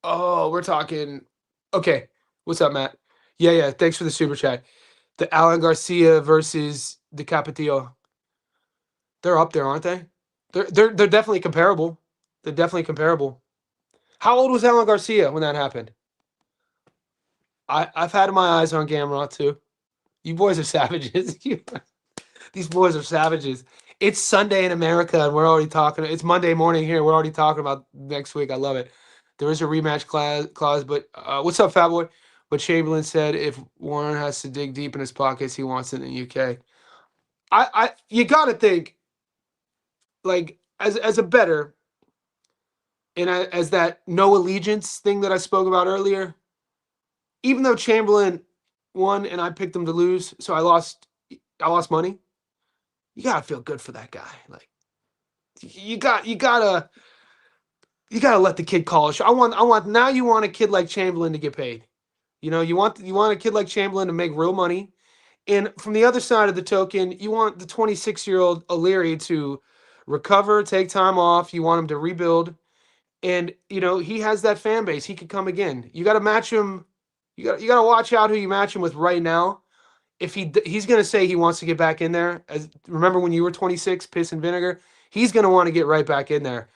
Oh, we're talking. Okay. What's up, Matt? Yeah. Thanks for the super chat. The Alan Garcia versus the Capetillo. They're up there, aren't they? They're definitely comparable. They're definitely comparable. How old was Alan Garcia when that happened? I've had my eyes on Gamrot too. You boys are savages. These boys are savages. It's Sunday in America, and we're already talking. It's Monday morning here. We're already talking about next week. I love it. There is a rematch clause, but what's up, Fat Boy? But Chamberlain said if Warren has to dig deep in his pockets, he wants it in the UK. You got to think, like, as a bettor, and as that no allegiance thing that I spoke about earlier. Even though Chamberlain won and I picked him to lose, so I lost money. You gotta feel good for that guy. Like, you gotta let the kid call a shot. Now you want a kid like Chamberlain to get paid. You want a kid like Chamberlain to make real money. And from the other side of the token, you want the 26-year-old O'Leary to recover, take time off. You want him to rebuild. And he has that fan base. He could come again. You got to match him. You got to watch out who you match him with right now. If he's going to say he wants to get back in there, remember when you were 26, piss and vinegar, he's going to want to get right back in there.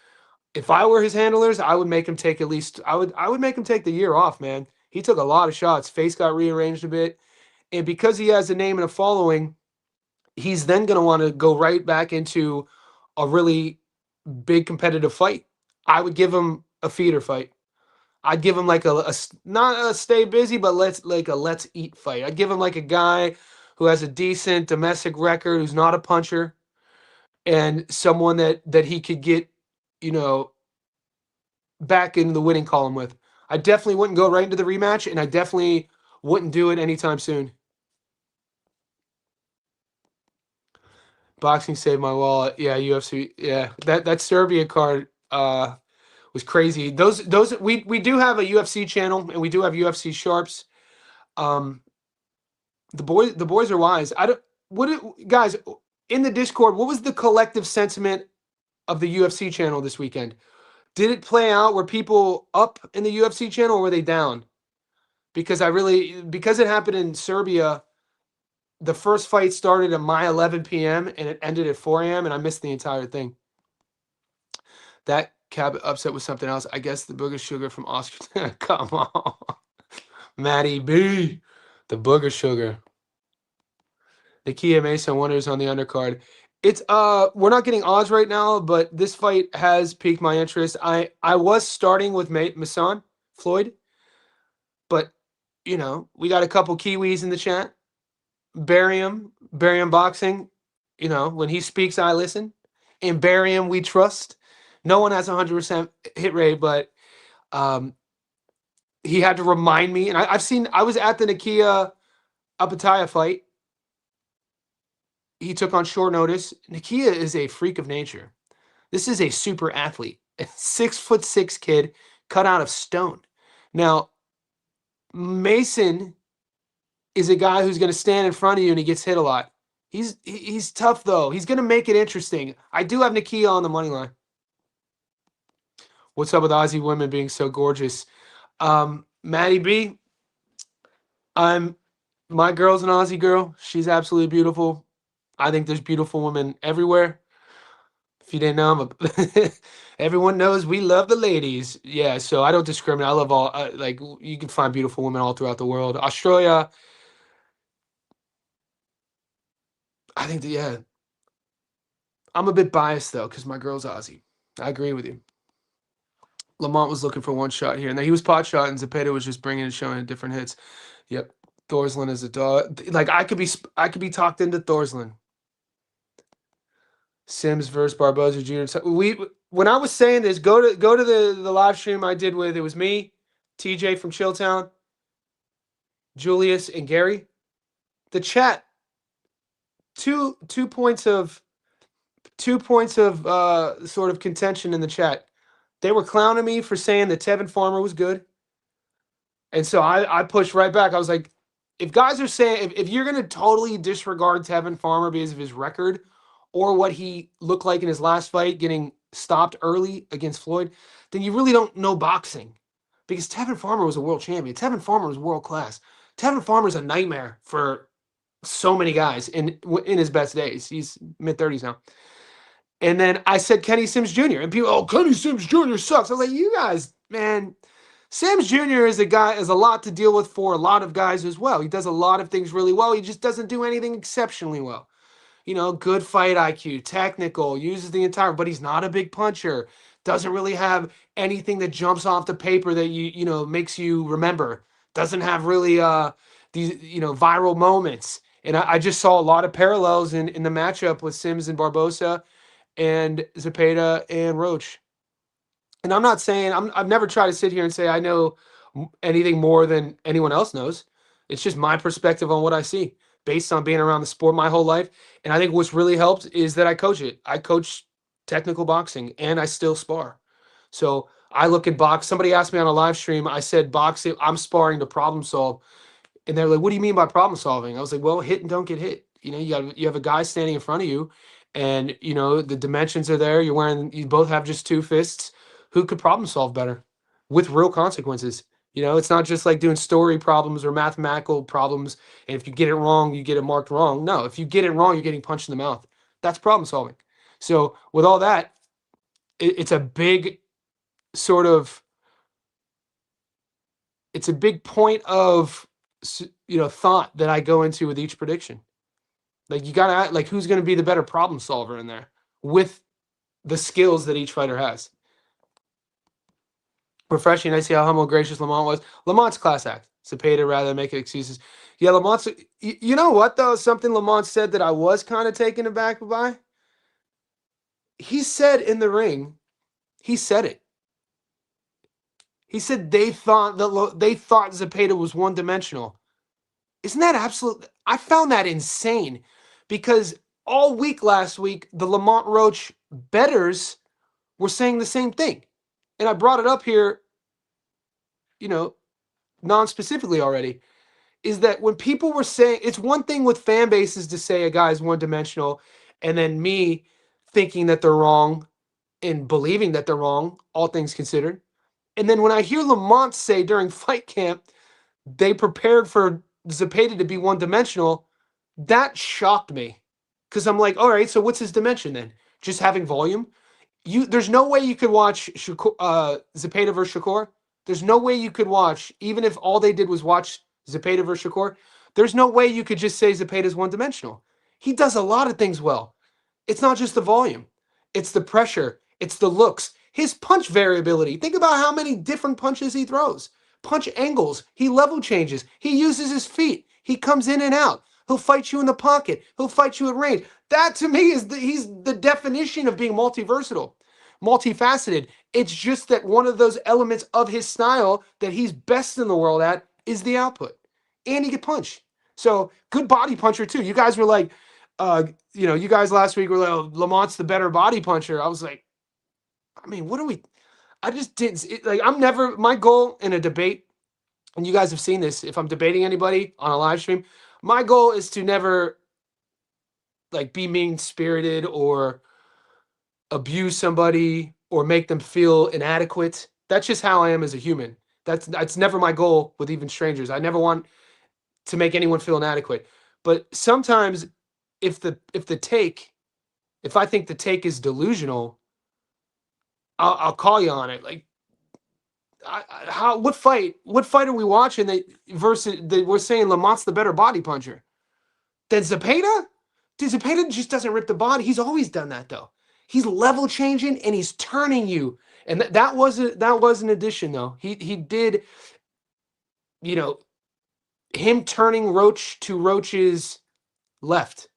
If I were his handlers, I would make him take I would make him take the year off, man. He took a lot of shots. Face got rearranged a bit. And because he has a name and a following, he's then going to want to go right back into a really big competitive fight. I would give him a feeder fight. I'd give him like not a stay busy, but let's eat fight. I'd give him like a guy who has a decent domestic record, who's not a puncher, and someone that he could get, back in the winning column with. I definitely wouldn't go right into the rematch, and I definitely wouldn't do it anytime soon. Boxing saved my wallet. Yeah, UFC. Yeah, that Serbia card was crazy. Those we do have a UFC channel, and we do have UFC sharps. The boys are wise. Guys in the Discord, what was the collective sentiment of the UFC channel this weekend? Did it play out? Were people up in the UFC channel, or were they down? Because it happened in Serbia, the first fight started at my 11 p.m. and it ended at 4 a.m. and I missed the entire thing. That cab upset was something else. I guess the booger sugar from Oscar. Come on. Matty B. The booger sugar. The Kia Mesa wonders on the undercard. It's we're not getting odds right now, but this fight has piqued my interest. I was starting with Masson Floyd, but we got a couple Kiwis in the chat. Barium Boxing, when he speaks, I listen. In Barium, we trust. No one has 100% hit rate, but he had to remind me. And I was at the Nakia Apataya fight. he took on short notice. Nakia is a freak of nature. This is a super athlete, a 6'6" kid cut out of stone. Now, Mason is a guy who's going to stand in front of you and he gets hit a lot. He's tough though. He's going to make it interesting. I do have Nakia on the money line. What's up with Aussie women being so gorgeous? Maddie B, my girl's an Aussie girl. She's absolutely beautiful. I think there's beautiful women everywhere. If you didn't know, everyone knows we love the ladies. Yeah, so I don't discriminate. I love all. Like you can find beautiful women all throughout the world. Australia, I think that yeah. I'm a bit biased though because my girl's Aussie. I agree with you. Lamont was looking for one shot here, and then he was pot shot, and Zepeda was just bringing and showing different hits. Yep, Thorsland is a dog. Like I could be talked into Thorsland. Sims versus Barboza Jr. When I was saying this, go to the live stream I did with, it was me, TJ from Chilltown, Julius, and Gary. The chat, two points of sort of contention in the chat. They were clowning me for saying that Tevin Farmer was good. And so I pushed right back. I was like, if guys are saying, if you're going to totally disregard Tevin Farmer because of his record or what he looked like in his last fight, getting stopped early against Floyd, then you really don't know boxing. Because Tevin Farmer was a world champion. Tevin Farmer was world class. Tevin Farmer's a nightmare for so many guys in his best days. He's mid-30s now. And then I said Kenny Sims Jr. And people, oh, Kenny Sims Jr. sucks. I was like, you guys, man, Sims Jr. is a lot to deal with for a lot of guys as well. He does a lot of things really well. He just doesn't do anything exceptionally well. You know, good fight IQ, technical, uses the entire, but he's not a big puncher. Doesn't really have anything that jumps off the paper that you know makes you remember. Doesn't have really these viral moments. And I just saw a lot of parallels in the matchup with Sims and Barbosa and Zepeda and Roach. And I'm not saying I've never tried to sit here and say I know anything more than anyone else knows. It's just my perspective on what I see based on being around the sport my whole life. And I think what's really helped is that I coach it. I coach technical boxing and I still spar. So I look at box. Somebody asked me on a live stream, I said boxing, I'm sparring to problem solve. And they're like, what do you mean by problem solving? I was like, well, hit and don't get hit. You know, you have a guy standing in front of you and you know the dimensions are there. You both have just two fists. Who could problem solve better with real consequences? You know, it's not just like doing story problems or mathematical problems. And if you get it wrong, you get it marked wrong. No, if you get it wrong, you're getting punched in the mouth. That's problem solving. So with all that, it's a big sort of, it's a big point of, thought that I go into with each prediction. Like you got to like, who's going to be the better problem solver in there with the skills that each fighter has. Refreshing. I see how humble, gracious Lamont was. Lamont's class act. Zepeda rather than making excuses. Yeah, Lamont's. You know what though? Something Lamont said that I was kind of taken aback by. He said in the ring, he said it. He said they thought Zepeda was one dimensional. Isn't that absolute? I found that insane because all week last week the Lamont Roach bettors were saying the same thing, and I brought it up here. Non-specifically already, is that when people were saying, it's one thing with fan bases to say a guy's one-dimensional, and then me thinking that they're wrong and believing that they're wrong, all things considered. And then when I hear Lamont say during fight camp, they prepared for Zepeda to be one-dimensional, that shocked me. Because I'm like, all right, so what's his dimension then? Just having volume? There's no way you could watch Zepeda versus Shakur. There's no way you could watch, even if all they did was watch Zepeda versus Shakur, there's no way you could just say Zepeda's one-dimensional. He does a lot of things well. It's not just the volume. It's the pressure. It's the looks. His punch variability. Think about how many different punches he throws. Punch angles. He level changes. He uses his feet. He comes in and out. He'll fight you in the pocket. He'll fight you at range. That to me is he's the definition of being multiversatile. Multifaceted. It's just that one of those elements of his style that he's best in the world at is the output. And he can punch. So good body puncher too. You guys were like, You guys last week were like, oh, Lamont's the better body puncher. I was like, I mean, what are we? I just didn't like. I'm never my goal in a debate, and you guys have seen this. If I'm debating anybody on a live stream, my goal is to never like be mean spirited or abuse somebody or make them feel inadequate. That's just how I am as a human. That's never my goal with even strangers. I never want to make anyone feel inadequate. But sometimes if I think the take is delusional, I'll call you on it. Like what fight are we watching that we're saying Lamont's the better body puncher than Zepeda? Dude, Zepeda just doesn't rip the body. He's always done that though. He's level changing and he's turning you. And that was an addition though. He did, you know, him turning Roach to Roach's left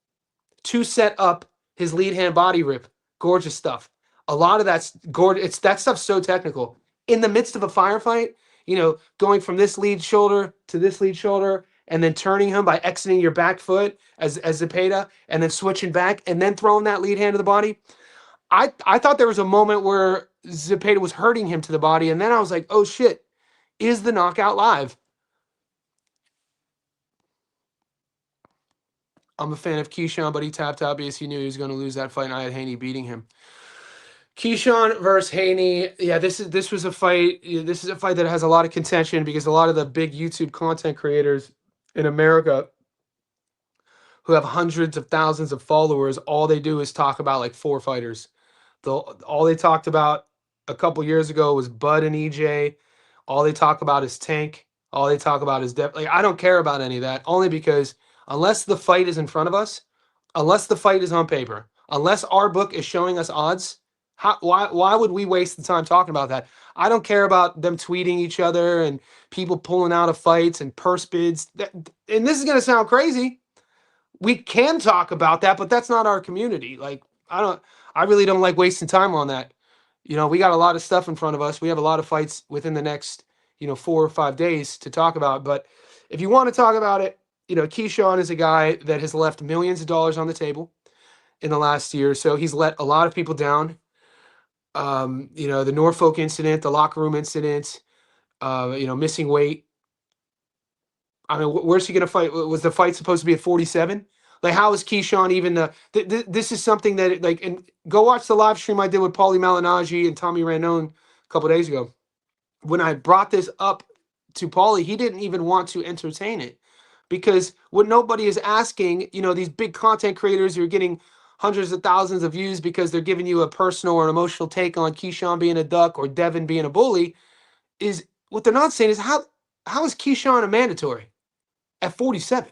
to set up his lead hand body rip. Gorgeous stuff. A lot of that's gorgeous. That stuff's so technical. In the midst of a firefight, going from this lead shoulder to this lead shoulder, and then turning him by exiting your back foot as Zepeda, and then switching back, and then throwing that lead hand to the body. I thought there was a moment where Zepeda was hurting him to the body, and then I was like, oh shit, is the knockout live? I'm a fan of Keyshawn, but he tapped out because he knew he was going to lose that fight, and I had Haney beating him. Keyshawn versus Haney. Yeah, this was a fight. This is a fight that has a lot of contention because a lot of the big YouTube content creators in America who have hundreds of thousands of followers, all they do is talk about like four fighters. All they talked about a couple years ago was Bud and EJ. All they talk about is Tank. All they talk about is depth. Like, I don't care about any of that, only because unless the fight is in front of us, unless the fight is on paper, unless our book is showing us odds, why would we waste the time talking about that? I don't care about them tweeting each other and people pulling out of fights and purse bids. And this is going to sound crazy. We can talk about that, but that's not our community. Like, I really don't like wasting time on that. We got a lot of stuff in front of us. We have a lot of fights within the next, 4 or 5 days to talk about. But if you want to talk about it, Keyshawn is a guy that has left millions of dollars on the table in the last year. So he's let a lot of people down. The Norfolk incident, the locker room incident, missing weight. I mean, where's he going to fight? Was the fight supposed to be at 47? Like, how is Keyshawn even this is something that, like, and go watch the live stream I did with Paulie Malignaggi and Tommy Randone a couple days ago. When I brought this up to Paulie, he didn't even want to entertain it because what nobody is asking, these big content creators who are getting hundreds of thousands of views because they're giving you a personal or an emotional take on Keyshawn being a duck or Devin being a bully, is what they're not saying is how is Keyshawn a mandatory at 47?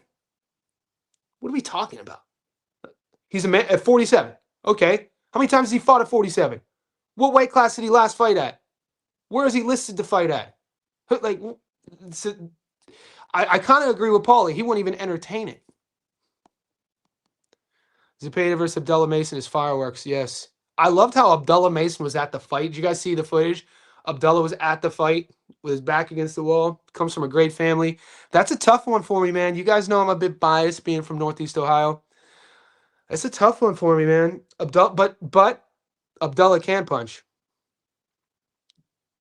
What are we talking about? He's a man at 47. Okay. How many times has he fought at 47? What weight class did he last fight at? Where is he listed to fight at? Like, I kind of agree with Paulie. He won't even entertain it. Zepeda versus Abdullah Mason is fireworks. Yes. I loved how Abdullah Mason was at the fight. Did you guys see the footage? Abdullah was at the fight with his back against the wall. Comes from a great family. That's a tough one for me, man. You guys know I'm a bit biased being from Northeast Ohio. It's a tough one for me, man. But Abdullah can punch.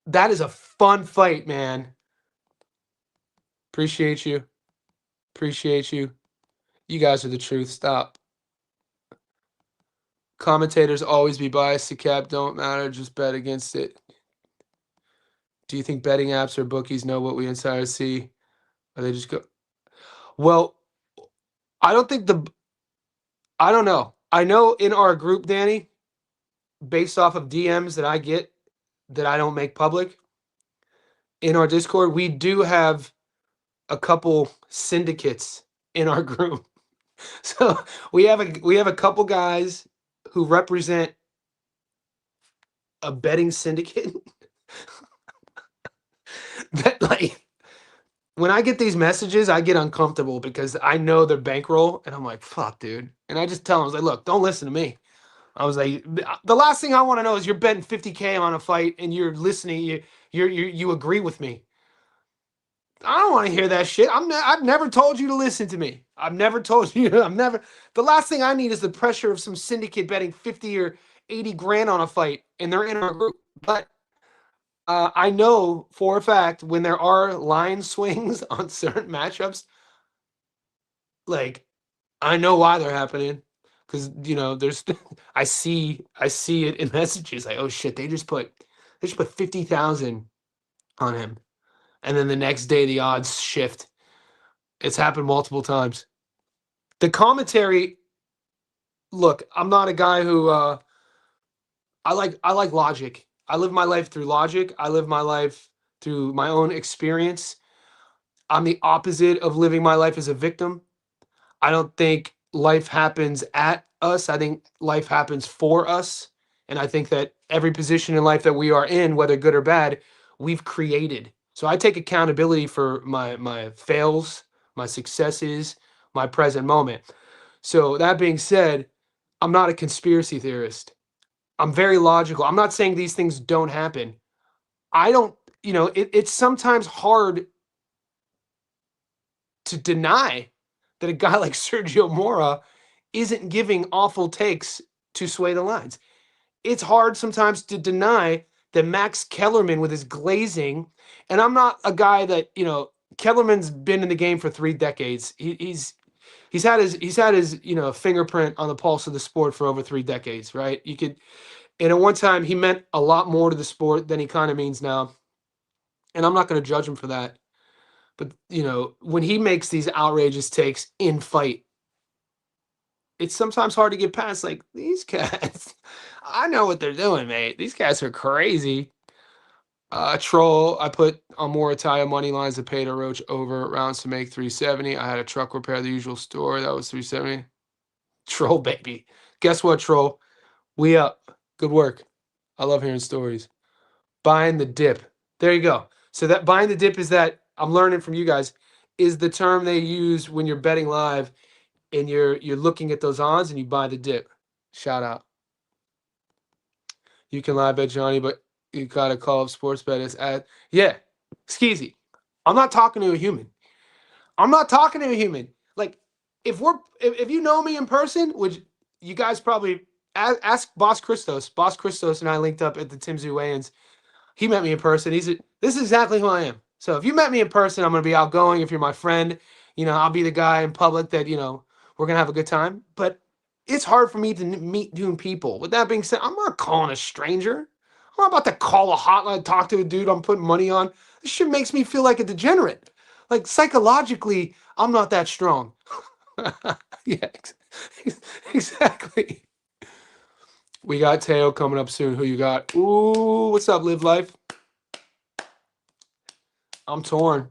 That is a fun fight, man. Appreciate you. Appreciate you. You guys are the truth. Stop. Commentators always be biased to cap. Don't matter. Just bet against it. Do you think betting apps or bookies know what we insiders see? Or they just go? Well, I don't know. I know in our group, Danny, based off of DMs that I get that I don't make public, in our Discord, we do have a couple syndicates in our group. So we have a couple guys who represent a betting syndicate that, like, when I get these messages, I get uncomfortable because I know their bankroll, and I'm like, fuck, dude. And I just tell them, I was like, look, don't listen to me. I was like, the last thing I want to know is you're betting 50K on a fight and you're listening, you agree with me. I don't want to hear that shit. I've never told you to listen to me. I've never told you. I've never. The last thing I need is the pressure of some syndicate betting 50 or 80 grand on a fight, and they're in our group. But I know for a fact when there are line swings on certain matchups, like I know why they're happening. Because there's I see it in messages like, oh shit, they just put 50,000 on him, and then the next day the odds shift. It's happened multiple times. The commentary, look, I'm not a guy who I like logic. I live my life through logic. I live my life through my own experience. I'm the opposite of living my life as a victim. I don't think life happens at us. I think life happens for us. And I think that every position in life that we are in, whether good or bad, we've created. So I take accountability for my fails, my successes, my present moment. So that being said, I'm not a conspiracy theorist. I'm very logical. I'm not saying these things don't happen. I don't, it's sometimes hard to deny that a guy like Sergio Mora isn't giving awful takes to sway the lines. It's hard sometimes to deny that Max Kellerman with his glazing, and I'm not a guy that, Kellerman's been in the game for 3 decades. He's had his fingerprint on the pulse of the sport for over 3 decades, right? And at one time he meant a lot more to the sport than he kind of means now. And I'm not going to judge him for that. But, when he makes these outrageous takes in fight, it's sometimes hard to get past. Like, these cats, I know what they're doing, mate. These cats are crazy. Troll, I put on Morataya money lines of Zepeda Roach over rounds to make 370. I had a truck repair the usual store. That was 370. Troll, baby. Guess what, Troll? We up. Good work. I love hearing stories. Buying the dip. There you go. So that buying the dip is that I'm learning from you guys is the term they use when you're betting live and you're looking at those odds and you buy the dip. Shout out. You can live bet Johnny, but you gotta call up sports bet. It's at Skeezy. I'm not talking to a human. I'm not talking to a human. Like if you know me in person, which you guys probably ask Boss Christos. Boss Christos and I linked up at the Tim Zoo weigh-ins. He met me in person. This is exactly who I am. So if you met me in person, I'm gonna be outgoing. If you're my friend, I'll be the guy in public that we're gonna have a good time. But it's hard for me to meet new people. With that being said, I'm not calling a stranger. I'm not about to call a hotline, talk to a dude I'm putting money on. This shit makes me feel like a degenerate. Like psychologically, I'm not that strong. Yeah, exactly. We got Teo coming up soon. Who you got? Ooh, what's up, Live Life? I'm torn.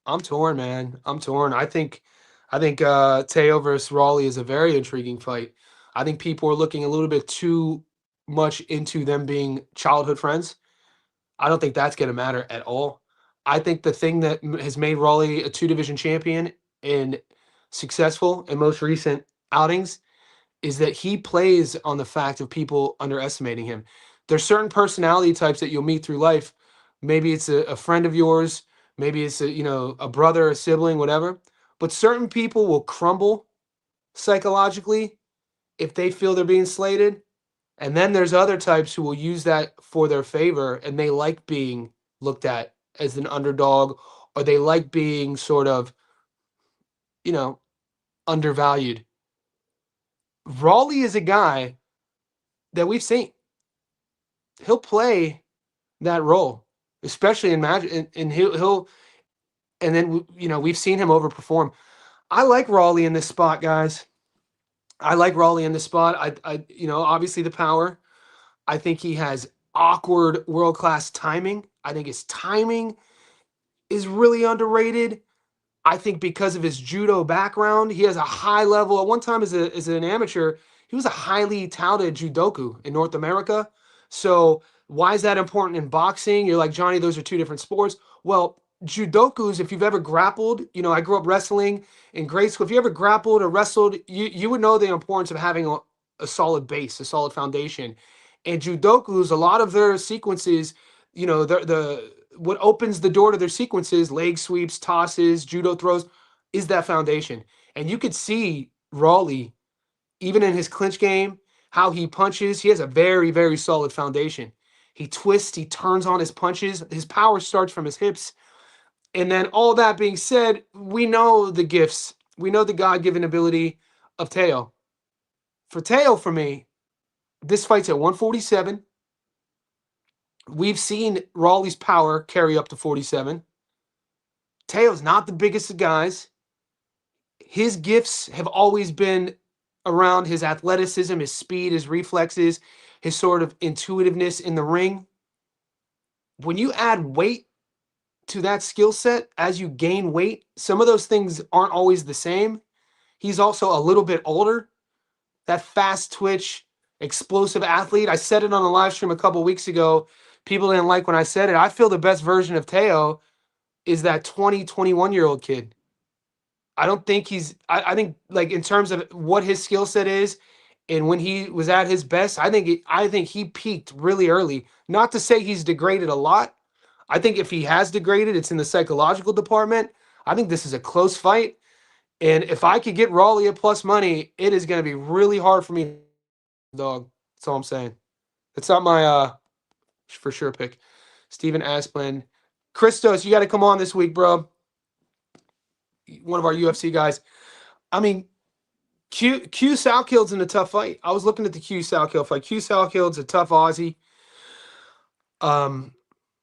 I'm torn, man. I'm torn. I think Teo versus Raleigh is a very intriguing fight. I think people are looking a little bit too much into them being childhood friends. I don't think that's going to matter at all. I think the thing that has made Raleigh a two-division champion and successful in most recent outings is that he plays on the fact of people underestimating him. There's certain personality types that you'll meet through life. Maybe it's a friend of yours, maybe it's a brother, a sibling, whatever. But certain people will crumble psychologically if they feel they're being slated. And then there's other types who will use that for their favor and they like being looked at as an underdog or they like being sort of, you know, undervalued. Raleigh is a guy that we've seen. He'll play that role, especially in match, and he'll and then we've seen him overperform. I like Raleigh in this spot, guys. I like Raleigh in this spot. Obviously the power. I think he has awkward world-class timing. I think his timing is really underrated. I think because of his judo background, he has a high level. At one time as an amateur, he was a highly touted judoku in North America. So why is that important in boxing? You're like, Johnny, those are two different sports. Well, judokus, if you've ever grappled, I grew up wrestling in grade school. If you ever grappled or wrestled, you would know the importance of having a solid base, a solid foundation. And judokus, a lot of their sequences, what opens the door to their sequences, leg sweeps, tosses, judo throws, is that foundation. And you could see Raleigh, even in his clinch game, how he punches. He has a very, very solid foundation. He twists, he turns on his punches. His power starts from his hips. And then all that being said, we know the gifts. We know the God-given ability of Teo. For Teo, for me, this fight's at 147. We've seen Raleigh's power carry up to 47. Teo's not the biggest of guys. His gifts have always been around his athleticism, his speed, his reflexes, his sort of intuitiveness in the ring. When you add weight to that skill set, as you gain weight, some of those things aren't always the same. He's also a little bit older. That fast twitch, explosive athlete. I said it on the live stream a couple weeks ago. People didn't like when I said it. I feel the best version of Teo is that 20, 21-year-old kid. I don't think I think like in terms of what his skill set is and when he was at his best, I think he peaked really early. Not to say he's degraded a lot. I think if he has degraded, it's in the psychological department. I think this is a close fight. And if I could get Raleigh at plus money, it is going to be really hard for me, dog. That's all I'm saying. It's not my for sure pick. Steven Asplin. Christos, you got to come on this week, bro. One of our UFC guys. I mean, Q Salkild's in a tough fight. I was looking at the Q Salkild fight. Q Salkild's a tough Aussie.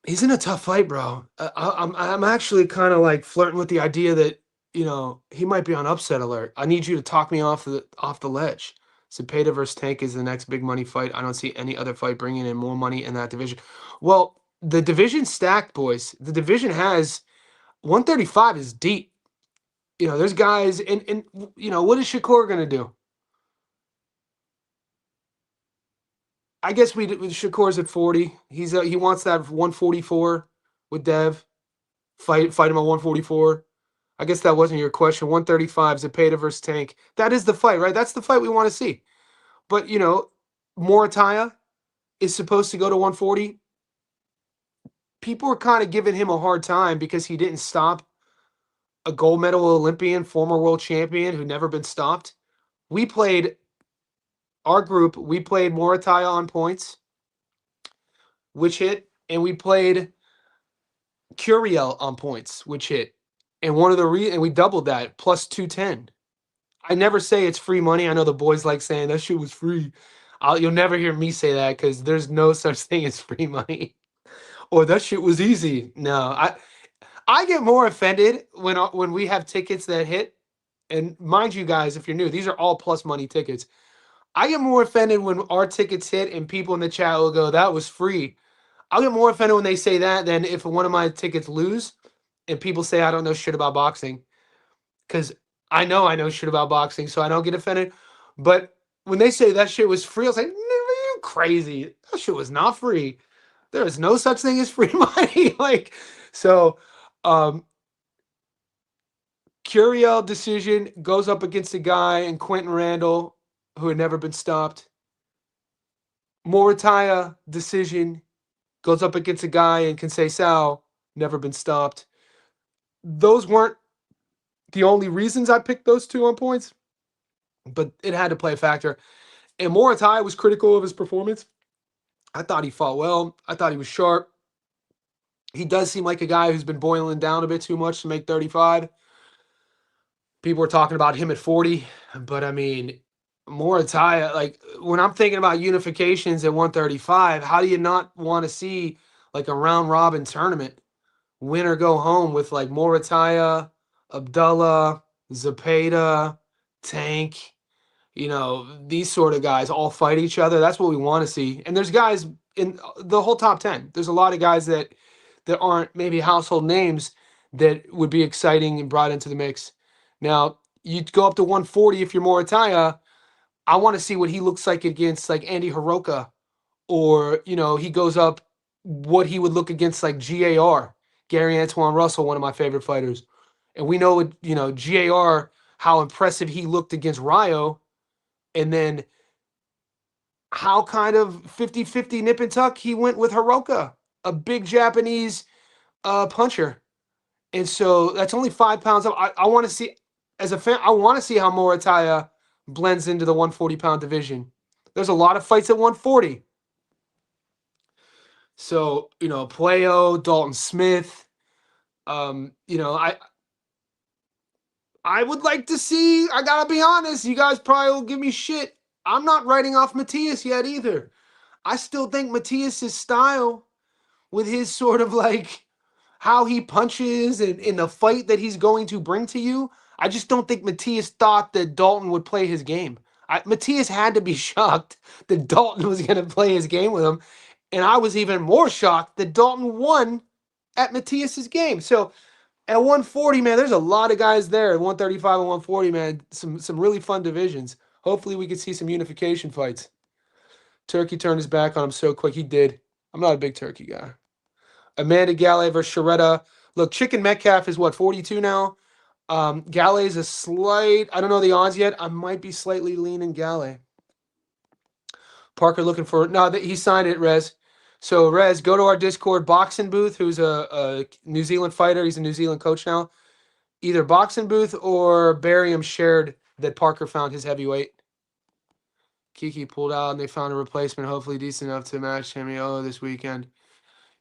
He's in a tough fight, bro. I'm actually kind of like flirting with the idea that he might be on upset alert. I need you to talk me off the ledge. Zepeda versus Tank is the next big money fight. I don't see any other fight bringing in more money in that division. Well, the division's stacked, boys. The division has 135 is deep. There's guys, and what is Shakur gonna do? I guess Shakur's at 40. He wants that 144 with Dev. Fight him at 144. I guess that wasn't your question. 135, Zepeda versus Tank. That is the fight, right? That's the fight we want to see. But, Morataya is supposed to go to 140. People are kind of giving him a hard time because he didn't stop a gold medal Olympian, former world champion who never been stopped. We played Morataya on points, which hit, and we played Curiel on points, which hit. And and we doubled that, plus 210. I never say it's free money. I know the boys like saying that shit was free. You'll never hear me say that because there's no such thing as free money. Or that shit was easy. No, I get more offended when we have tickets that hit. And mind you guys, if you're new, these are all plus money tickets. I get more offended when our tickets hit and people in the chat will go, that was free. I'll get more offended when they say that than if one of my tickets lose and people say I don't know shit about boxing. Because I know shit about boxing, so I don't get offended. But when they say that shit was free, I was like, you crazy. That shit was not free. There is no such thing as free money. Curiel decision goes up against a guy in Quentin Randall who had never been stopped. Morataya decision goes up against a guy in Conceição, never been stopped. Those weren't the only reasons I picked those two on points, but it had to play a factor. And Morataya was critical of his performance. I thought he fought well. I thought he was sharp. He does seem like a guy who's been boiling down a bit too much to make 35. People were talking about him at 40, but I mean, Morataya, like when I'm thinking about unifications at 135, how do you not want to see like a round robin tournament, win or go home with like Morataya, Abdullah, Zepeda, Tank, these sort of guys all fight each other. That's what we want to see. And there's guys in the whole top 10. There's a lot of guys that aren't maybe household names that would be exciting and brought into the mix. Now, you go up to 140 if you're Morataya. I want to see what he looks like against like Andy Hiroka, or he goes up what he would look against like GAR, Gary Antoine Russell, one of my favorite fighters. And we know GAR, how impressive he looked against Ryo, and then how kind of 50-50 nip and tuck he went with Hiroka, a big Japanese puncher. And so that's only 5 pounds up. I want to see, as a fan, I want to see how Morataya blends into the 140-pound division. There's a lot of fights at 140. So, Playo, Dalton Smith. I would like to see, I got to be honest, you guys probably will give me shit. I'm not writing off Matias yet either. I still think Matias's style, with his sort of like how he punches and in the fight that he's going to bring to you, I just don't think Matias thought that Dalton would play his game. Matias had to be shocked that Dalton was going to play his game with him. And I was even more shocked that Dalton won at Matias's game. So at 140, man, there's a lot of guys there. At 135 and 140, man, some really fun divisions. Hopefully we could see some unification fights. Turkey turned his back on him so quick. He did. I'm not a big Turkey guy. Amanda Galley versus Sharetta. Look, Chicken Metcalf is what, 42 now? Galley's a slight, I don't know the odds yet. I might be slightly leaning Galley. Parker looking for, no, he signed it, Rez. So, Rez, go to our Discord. Boxing Booth, who's a New Zealand fighter. He's a New Zealand coach now. Either Boxing Booth or Barium shared that Parker found his heavyweight. Kiki pulled out, and they found a replacement, hopefully decent enough to match Hamiolo this weekend.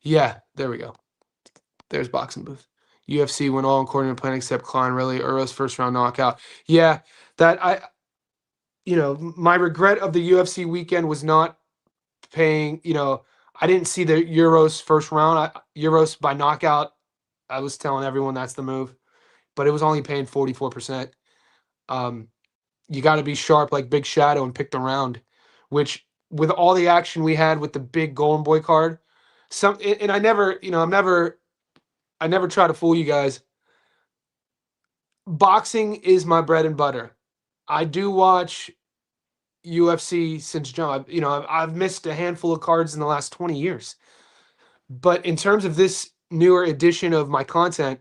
Yeah, there we go. There's Boxing Booth. UFC went all according to plan except Klein, really. Uro's first round knockout. Yeah, my regret of the UFC weekend was not paying, I didn't see the Euros first round. Euros by knockout, I was telling everyone that's the move, but it was only paying 44%. You got to be sharp like Big Shadow and pick the round, which with all the action we had with the big Golden Boy card, and I never try to fool you guys. Boxing is my bread and butter. I do watch UFC since jump. I've missed a handful of cards in the last 20 years. But in terms of this newer edition of my content,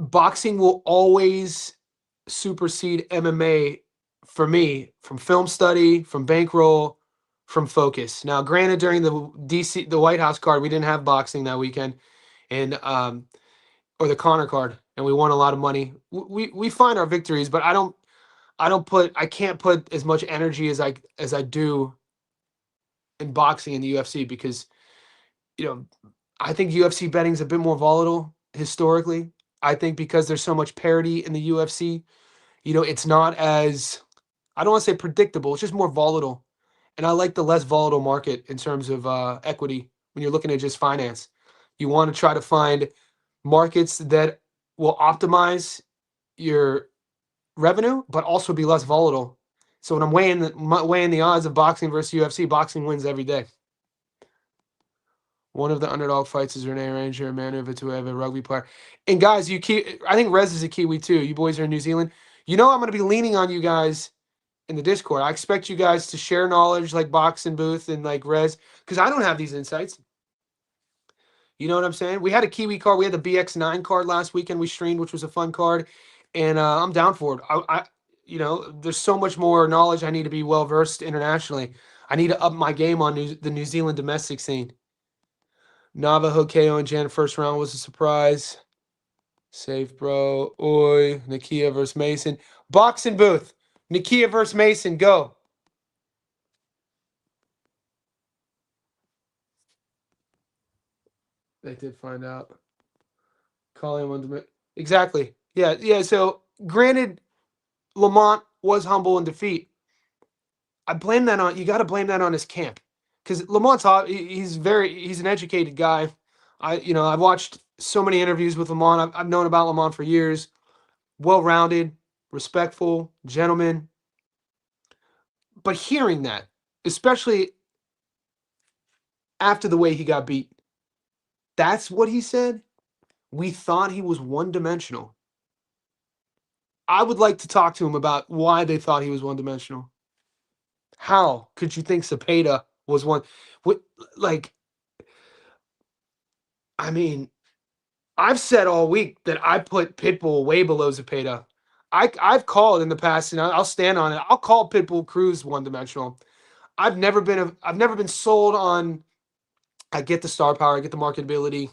boxing will always supersede MMA for me, from film study, from bankroll, from focus. Now, granted, during the White House card, we didn't have boxing that weekend, and or the Connor card, and we won a lot of money. We find our victories, but I can't put as much energy as I do in boxing in the UFC, because I think UFC betting is a bit more volatile historically. I think because there's so much parity in the UFC, it's not as, I don't want to say predictable, it's just more volatile. And I like the less volatile market in terms of equity when you're looking at just finance. You want to try to find markets that will optimize your revenue, but also be less volatile. So when I'm weighing the odds of boxing versus UFC, boxing wins every day. One of the underdog fights is Renee Ranger, Manu Vitueva, a rugby player. And guys, I think Rez is a Kiwi too. You boys are in New Zealand. I'm going to be leaning on you guys in the Discord. I expect you guys to share knowledge like Boxing Booth and like Rez, because I don't have these insights. You know what I'm saying? We had a Kiwi card. We had the BX9 card last weekend we streamed, which was a fun card. And I'm down for it. There's so much more knowledge. I need to be well-versed internationally. I need to up my game on the New Zealand domestic scene. Navajo KO and Jan first round was a surprise. Safe, bro. Oi. Nakia versus Mason. Boxing Booth. Nakia versus Mason. Go. They did find out. Calling on exactly. Yeah. So, granted, Lamont was humble in defeat. I blame that on, you got to blame that on his camp, because Lamont's he's an educated guy. I've watched so many interviews with Lamont. I've known about Lamont for years. Well-rounded, respectful, gentleman. But hearing that, especially after the way he got beat, that's what he said. We thought he was one-dimensional. I would like to talk to him about why they thought he was one-dimensional. How could you think Zepeda was one? I've said all week that I put Pitbull way below Zepeda. I've called in the past, and I'll stand on it. I'll call Pitbull Cruz one-dimensional. I've never been sold on I get the star power, I get the marketability,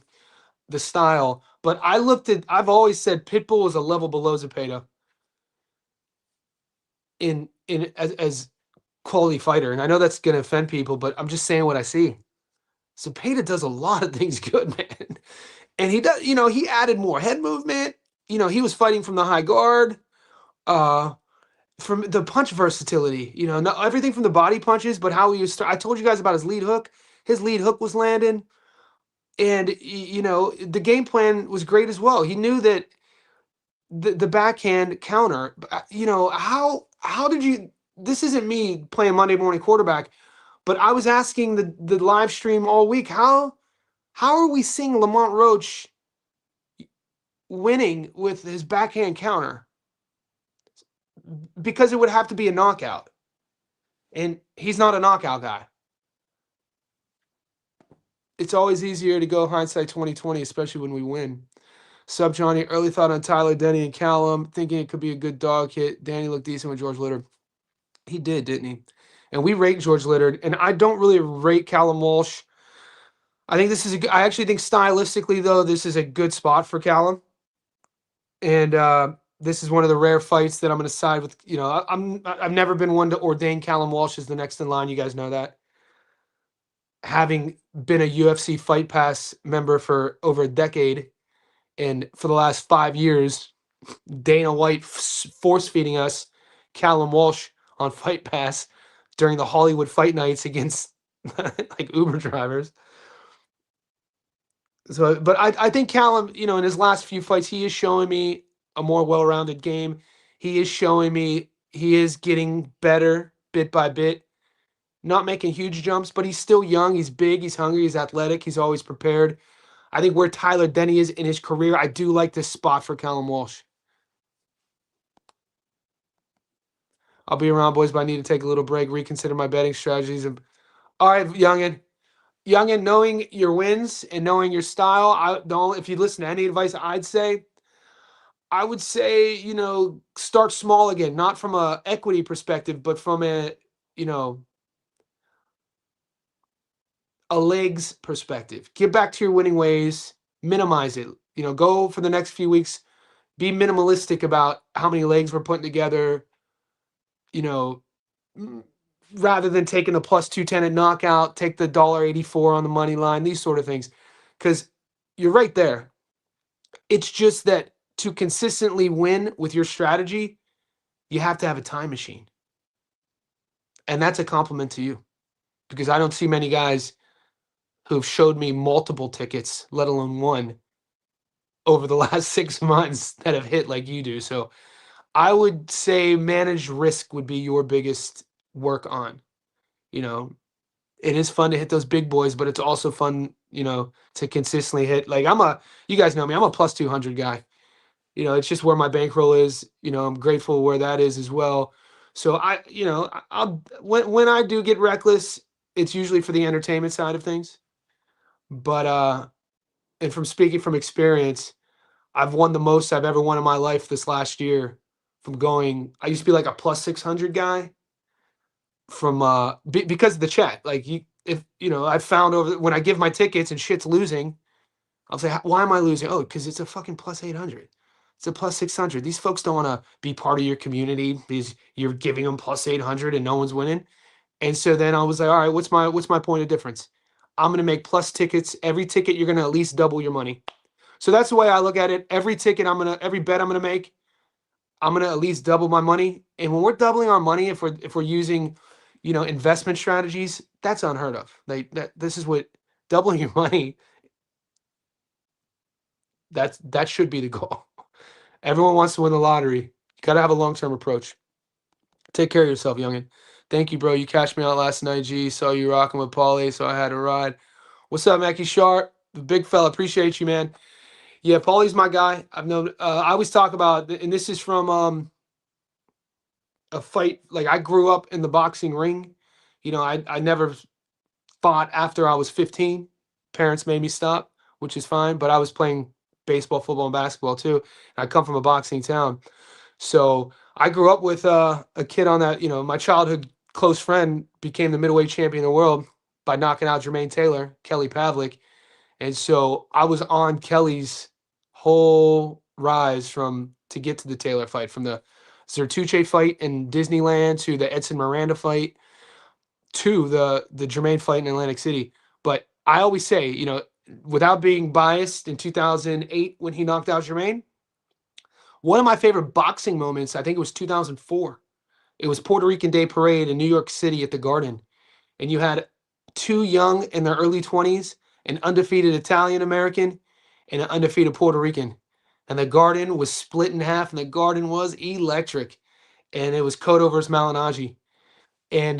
the style, but I've always said Pitbull is a level below Zepeda in as quality fighter, and I know that's gonna offend people, but I'm just saying what I see. Zepeda does a lot of things good, man. And he does, he added more head movement. He was fighting from the high guard, uh, from the punch versatility, not everything from the body punches, but how he was. I told you guys about his lead hook. His lead hook was landing, and the game plan was great as well. He knew that the backhand counter. How did you? This isn't me playing Monday morning quarterback, but I was asking the live stream all week how are we seeing Lamont Roach winning with his backhand counter? Because it would have to be a knockout. And he's not a knockout guy. It's always easier to go hindsight 2020, especially when we win. Sub Johnny, early thought on Tyler, Denny, and Callum, thinking it could be a good dog hit. Danny looked decent with George Litter. He did, didn't he? And we rate George Litter, and I don't really rate Callum Walsh. I think I actually think stylistically, though, this is a good spot for Callum. And this is one of the rare fights that I'm going to side with. I've never been one to ordain Callum Walsh as the next in line. You guys know that. Having been a UFC Fight Pass member for over a decade, and for the last 5 years, Dana White force feeding us Callum Walsh on Fight Pass during the Hollywood fight nights against like Uber drivers. So, but I think Callum, in his last few fights, he is showing me a more well-rounded game. He is showing me he is getting better bit by bit. Not making huge jumps, but he's still young. He's big. He's hungry. He's athletic. He's always prepared. I think where Tyler Denny is in his career, I do like this spot for Callum Walsh. I'll be around, boys, but I need to take a little break, reconsider my betting strategies. All right, Youngin, knowing your wins and knowing your style, if you listen to any advice I would say, start small again, not from a equity perspective, but from a legs perspective. Get back to your winning ways, minimize it. Go for the next few weeks, be minimalistic about how many legs we're putting together, you know, rather than taking the plus 210 at knockout, take the $1.84 on the money line, these sort of things. Because you're right there. It's just that to consistently win with your strategy, you have to have a time machine. And that's a compliment to you, because I don't see many guys who've showed me multiple tickets, let alone one, over the last 6 months that have hit like you do. So I would say managed risk would be your biggest work on. It is fun to hit those big boys, but it's also fun, to consistently hit. Like you guys know me, I'm a plus 200 guy. It's just where my bankroll is. I'm grateful where that is as well. So when I do get reckless, it's usually for the entertainment side of things. But and from speaking from experience, I've won the most I've ever won in my life this last year from going. I used to be like a plus 600 guy from because of the chat. Like I found over when I give my tickets and shit's losing, I'll say, why am I losing? Oh, because it's a fucking plus 800. It's a plus 600. These folks don't want to be part of your community because you're giving them plus 800 and no one's winning. And so then I was like, all right, what's my point of difference? I'm going to make plus tickets. Every ticket, you're going to at least double your money. So that's the way I look at it. Every bet I'm going to make, I'm going to at least double my money. And when we're doubling our money, if we're using, investment strategies, that's unheard of. This is what doubling your money. That should be the goal. Everyone wants to win the lottery. You got to have a long-term approach. Take care of yourself, youngin. Thank you, bro. You cashed me out last night, G. Saw you rocking with Paulie, so I had to ride. What's up, Mackie Sharp? The big fella. Appreciate you, man. Yeah, Paulie's my guy. I've known. I always talk about, and this is from a fight. Like, I grew up in the boxing ring. I never fought after I was 15. Parents made me stop, which is fine. But I was playing baseball, football, and basketball too. I come from a boxing town, so I grew up with a kid on that. My childhood close friend became the middleweight champion of the world. by knocking out Jermaine Taylor, Kelly Pavlik. And so I was on Kelly's whole rise from to get to the Taylor fight, from the Zertuche fight in Disneyland to the Edson Miranda fight to the Jermaine fight in Atlantic City. But I always say, without being biased, in 2008 when he knocked out Jermaine, one of my favorite boxing moments, I think it was 2004. It was Puerto Rican Day Parade in New York City at the Garden. And you had two young in their early 20s, an undefeated Italian American and an undefeated Puerto Rican. And the Garden was split in half, and the Garden was electric. And it was Cotto versus Malignaggi. And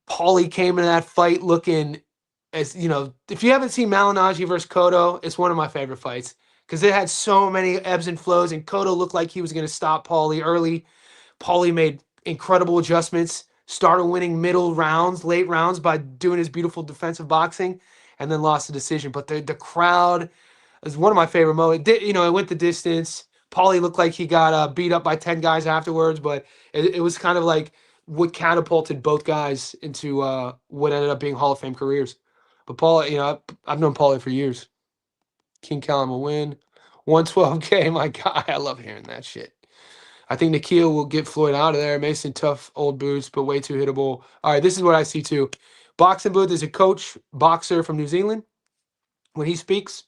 Paulie came in that fight looking as, if you haven't seen Malignaggi versus Cotto, it's one of my favorite fights because it had so many ebbs and flows, and Cotto looked like he was going to stop Paulie early. Paulie made incredible adjustments, started winning middle rounds, late rounds by doing his beautiful defensive boxing, and then lost the decision. But the crowd is one of my favorite moments. It went the distance. Paulie looked like he got beat up by 10 guys afterwards, but it was kind of like what catapulted both guys into what ended up being Hall of Fame careers. But Paul, I've known Paulie for years. King Callum will win. 112K, my guy. I love hearing that shit. I think Nikhil will get Floyd out of there. Mason, tough old boots, but way too hittable. All right, this is what I see too. Boxing Booth is a coach, boxer from New Zealand. When he speaks,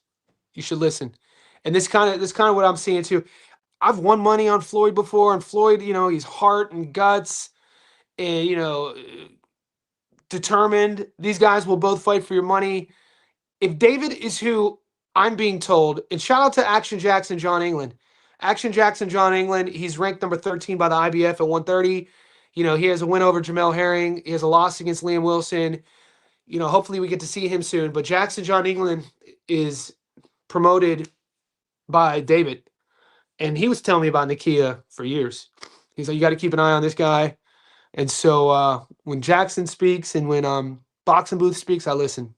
you should listen. And this kind of what I'm seeing too. I've won money on Floyd before, and Floyd, he's heart and guts, and determined. These guys will both fight for your money. If David is who I'm being told, and shout out to Action Jackson John England. Action Jackson John England, he's ranked number 13 by the IBF at 130. He has a win over Jamel Herring. He has a loss against Liam Wilson. Hopefully we get to see him soon. But Jackson John England is promoted by David. And he was telling me about Nakia for years. He's like, you got to keep an eye on this guy. And so when Jackson speaks and when Boxing Booth speaks, I listen.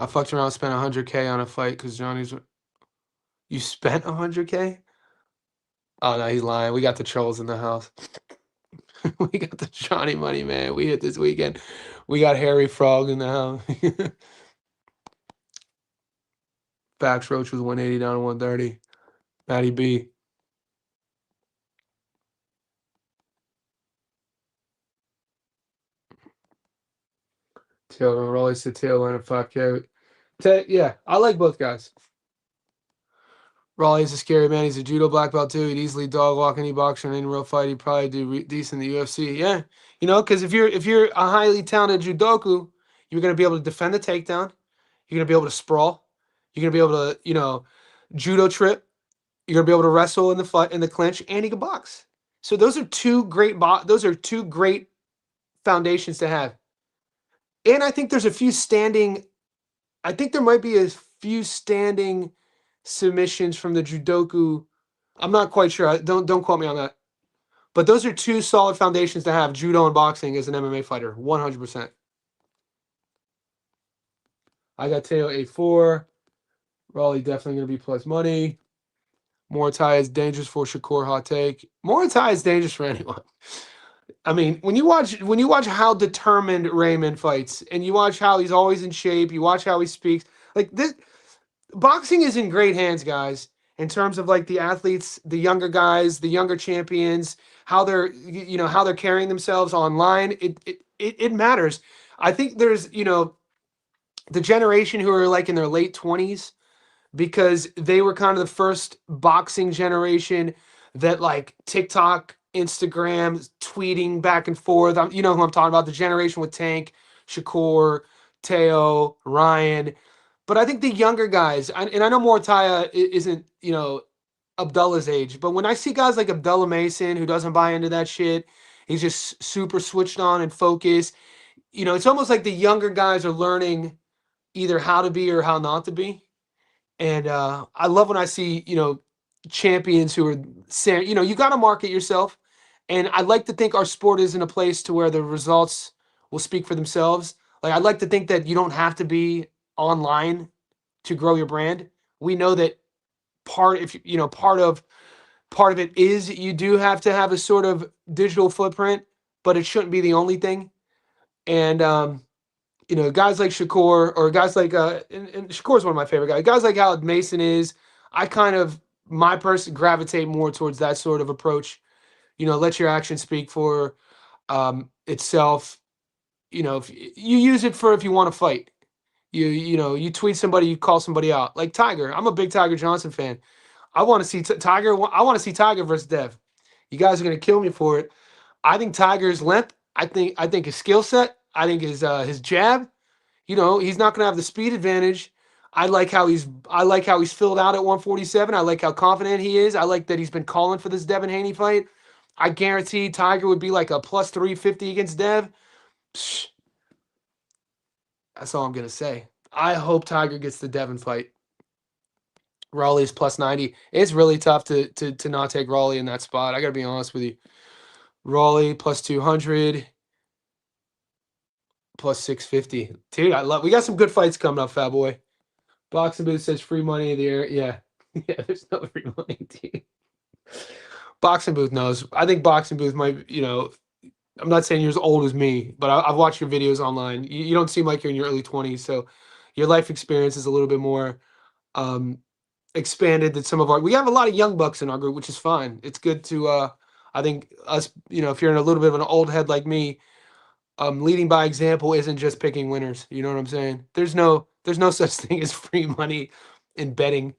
I fucked around and spent 100K on a fight because Johnny's. You spent 100K? Oh, no, he's lying. We got the trolls in the house. We got the Johnny money, man. We hit this weekend. We got Harry Frog in the house. Facts, Roach was 180 down to 130. Matty B. Taylor Raleigh said Taylor and 5K. Yeah, I like both guys. Raleigh's a scary man. He's a judo black belt too. He'd easily dog walk any boxer in any real fight. He'd probably do decent in the UFC. Yeah, because if you're a highly talented judoku, you're gonna be able to defend the takedown. You're gonna be able to sprawl. You're gonna be able to judo trip. You're gonna be able to wrestle in the fight in the clinch, and he can box. So those are two great foundations to have. And I think there's a few standing. I think there might be a few standing submissions from the judoku. I'm not quite sure. Don't quote me on that. But those are two solid foundations to have, judo and boxing as an MMA fighter, 100%. I got Teo A4. Raleigh definitely going to be plus money. Muay Thai is dangerous for Shakur. Hot take. Muay Thai is dangerous for anyone. I mean, when you watch how determined Raymond fights, and you watch how he's always in shape, you watch how he speaks, like this. Boxing is in great hands, guys, in terms of like the athletes, the younger guys, the younger champions, how they're carrying themselves online. It matters. I think there's the generation who are like in their late 20s, because they were kind of the first boxing generation that like TikTok, Instagram, tweeting back and forth. You know who I'm talking about, the generation with Tank, Shakur, Teo, Ryan. But I think the younger guys, and I know Mortaya isn't, Abdullah's age, but when I see guys like Abdullah Mason, who doesn't buy into that shit, he's just super switched on and focused. It's almost like the younger guys are learning either how to be or how not to be. And I love when I see, champions who are saying, you got to market yourself. And I like to think our sport is in a place to where the results will speak for themselves. Like, I'd like to think that you don't have to be online to grow your brand. We know that part of it is you do have to have a sort of digital footprint, but it shouldn't be the only thing. And guys like Shakur or guys like and Shakur's one of my favorite guys. Guys like how Mason is, I kind of my person gravitate more towards that sort of approach. Let your actions speak for itself. If you use it for if you want to fight. You tweet somebody, you call somebody out. Like Tiger, I'm a big Tiger Johnson fan. I want to see Tiger. I want to see Tiger versus Dev. You guys are gonna kill me for it. I think Tiger's length. I think his skill set. I think his jab. He's not gonna have the speed advantage. I like how he's filled out at 147. I like how confident he is. I like that he's been calling for this Devin Haney fight. I guarantee Tiger would be like a plus 350 against Dev. Psh, that's all I'm gonna say. I hope Tiger gets the Devin fight. Raleigh's plus 90. It's really tough to not take Raleigh in that spot. I gotta be honest with you. Raleigh plus 200, plus 650. Dude, we got some good fights coming up, Fat Boy. Boxing Booth says free money in the air. Yeah. Yeah, there's no free money, dude. Boxing Booth knows. I think Boxing Booth might, I'm not saying you're as old as me, but I've watched your videos online. You don't seem like you're in your early 20s, so your life experience is a little bit more expanded than some of our. We have a lot of young bucks in our group, which is fine. It's good to. I think us, if you're in a little bit of an old head like me, leading by example isn't just picking winners. You know what I'm saying? There's no such thing as free money in betting.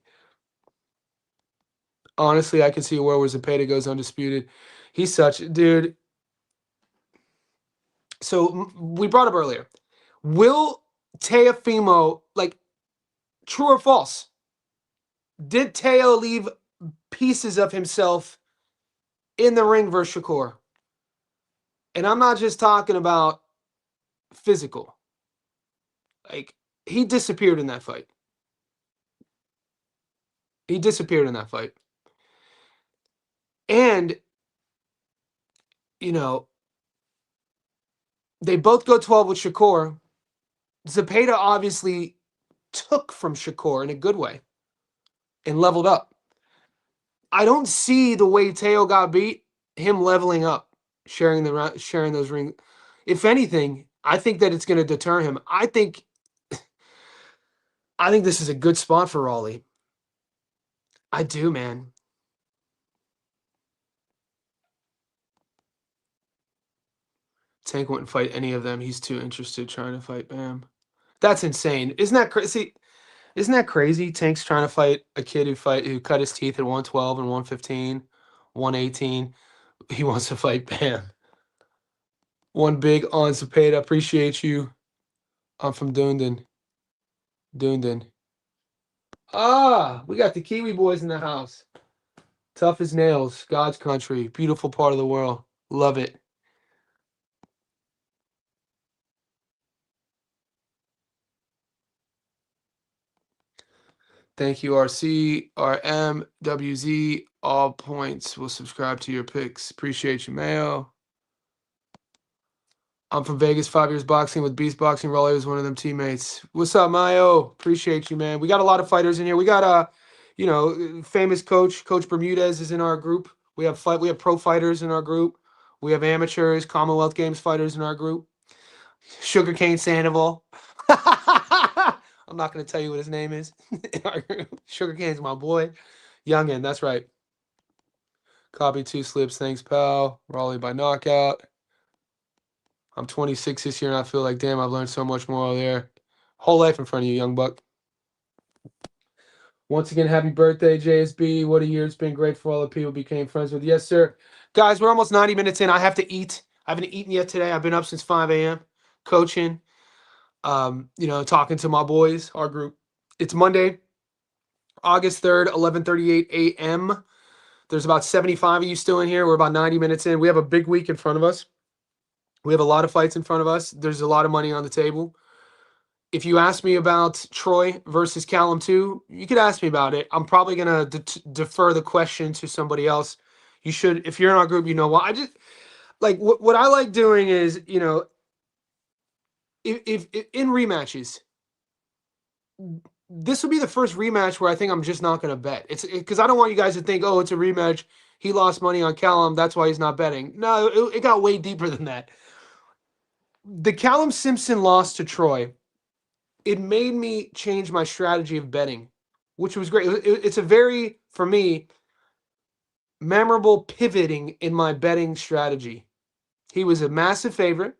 Honestly, I can see a world where Zepeda goes undisputed. He's such dude. So we brought up earlier. Will Teofimo, like, true or false? Did Teo leave pieces of himself in the ring versus Shakur? And I'm not just talking about physical. Like, he disappeared in that fight. He disappeared in that fight. And, they both go 12 with Shakur. Zepeda obviously took from Shakur in a good way and leveled up. I don't see the way Teo got beat, him leveling up, sharing those rings. If anything, I think that it's going to deter him. I think this is a good spot for Raleigh. I do, man. Tank wouldn't fight any of them. He's too interested trying to fight Bam. That's insane. Isn't that crazy? Isn't that crazy? Tank's trying to fight a kid who cut his teeth at 112 and 115, 118. He wants to fight Bam. One big on Zepeda. Appreciate you. I'm from Dunedin. We got the Kiwi boys in the house. Tough as nails. God's country. Beautiful part of the world. Love it. Thank you, RC, RM, WZ. All points will subscribe to your picks. Appreciate you, Mayo. I'm from Vegas, 5 years boxing with Beast Boxing. Raleigh was one of them teammates. What's up, Mayo? Appreciate you, man. We got a lot of fighters in here. We got famous Coach Bermudez is in our group. We have pro fighters in our group. We have amateurs, Commonwealth Games fighters in our group. Sugarcane Sandoval. I'm not going to tell you what his name is. Sugarcane's my boy. Youngin, that's right. Copy 2 slips. Thanks, pal. Raleigh by knockout. I'm 26 this year, and I feel like, damn, I've learned so much more there. Whole life in front of you, young buck. Once again, happy birthday, JSB. What a year. It's been great for all the people we became friends with. Yes, sir. Guys, we're almost 90 minutes in. I have to eat. I haven't eaten yet today. I've been up since 5 a.m. coaching, talking to my boys, our group. It's Monday, August 3rd, 11:38 a.m. There's about 75 of you still in here. We're about 90 minutes in. We have a big week in front of us. We have a lot of fights in front of us. There's a lot of money on the table. If you ask me about Troy versus Callum 2, you could ask me about it. I'm probably going to defer the question to somebody else. You should, if you're in our group, what I just like. What I like doing is, if in rematches, this will be the first rematch where I think I'm just not going to bet. It's because I don't want you guys to think, oh, it's a rematch. he lost money on Callum, that's why he's not betting. No, it got way deeper than that. The Callum Simpson loss to Troy, it made me change my strategy of betting, which was great. It's a very, for me, memorable pivoting in my betting strategy. He was a massive favorite.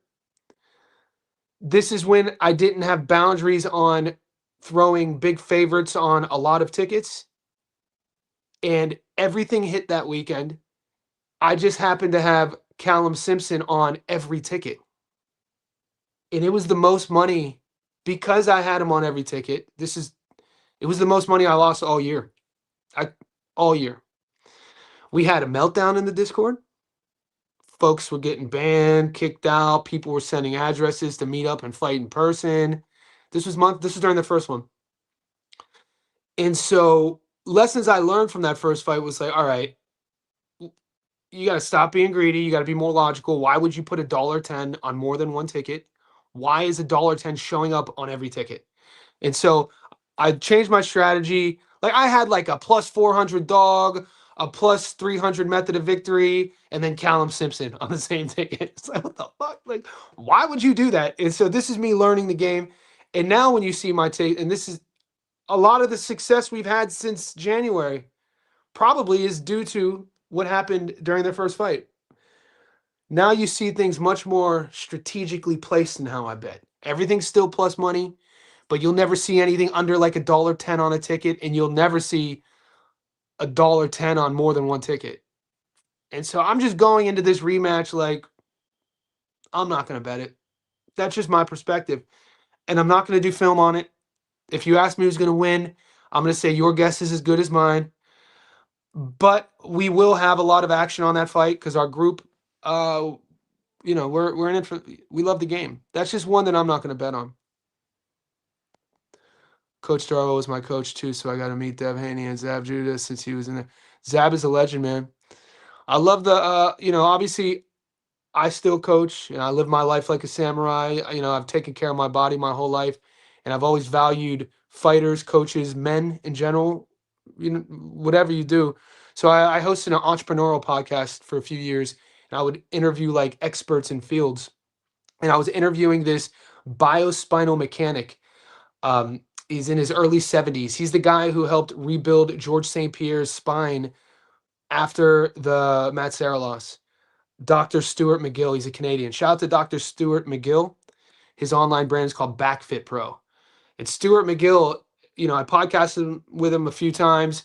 This is when I didn't have boundaries on throwing big favorites on a lot of tickets, and everything hit that weekend. I just happened to have Callum Simpson on every ticket, and it was the most money because I had him on every ticket. It was the most money I lost all year. All year. We had a meltdown in the Discord. Folks were getting banned, kicked out. People were sending addresses to meet up and fight in person. This was during the first one. And so lessons I learned from that first fight was like, all right, you got to stop being greedy. You got to be more logical. Why would you put $1.10 on more than one ticket? Why is $1.10 showing up on every ticket? And so I changed my strategy. Like I had like a plus 400 dog, a plus 300 method of victory, and then Callum Simpson on the same ticket. It's like, what the fuck? Like, why would you do that? And so this is me learning the game. And now when you see my take, and this is a lot of the success we've had since January, probably is due to what happened during their first fight. Now you see things much more strategically placed in how I bet. Everything's still plus money, but you'll never see anything under like $1.10 on a ticket, and you'll never see $1.10 on more than one ticket. And so I'm just going into this rematch like I'm not going to bet it. That's just my perspective. And I'm not going to do film on it. If you ask me who's going to win, I'm going to say your guess is as good as mine. But we will have a lot of action on that fight because our group, we're in it for. We love the game. That's just one that I'm not going to bet on. Coach Darwell was my coach too, so I got to meet Dev Haney and Zab Judah since he was in there. Zab is a legend, man. I love the, obviously I still coach and I live my life like a samurai. I've taken care of my body my whole life, and I've always valued fighters, coaches, men in general, whatever you do. So I hosted an entrepreneurial podcast for a few years, and I would interview like experts in fields. And I was interviewing this biospinal mechanic. He's in his early 70s. He's the guy who helped rebuild George St. Pierre's spine after the Matt Serra loss. Dr. Stuart McGill. He's a Canadian. Shout out to Dr. Stuart McGill. His online brand is called BackFit Pro. And Stuart McGill, I podcasted with him a few times,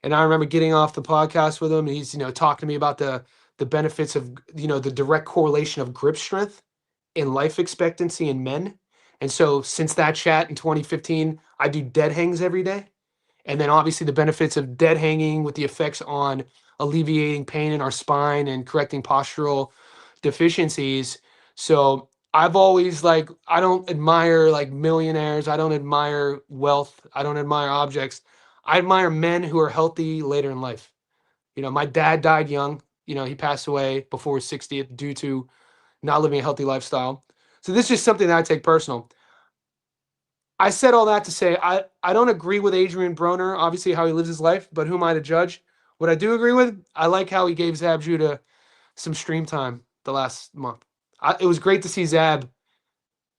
and I remember getting off the podcast with him, and he's, talking to me about the benefits of, the direct correlation of grip strength and life expectancy in men. And so since that chat in 2015, I do dead hangs every day. And then obviously the benefits of dead hanging with the effects on alleviating pain in our spine and correcting postural deficiencies. So I've always I don't admire like millionaires. I don't admire wealth. I don't admire objects. I admire men who are healthy later in life. My dad died young. He passed away before his 60th due to not living a healthy lifestyle. So this is just something that I take personal. I said all that to say I don't agree with Adrian Broner, obviously how he lives his life, but who am I to judge? What I do agree with, I like how he gave Zab Judah some stream time the last month. It was great to see Zab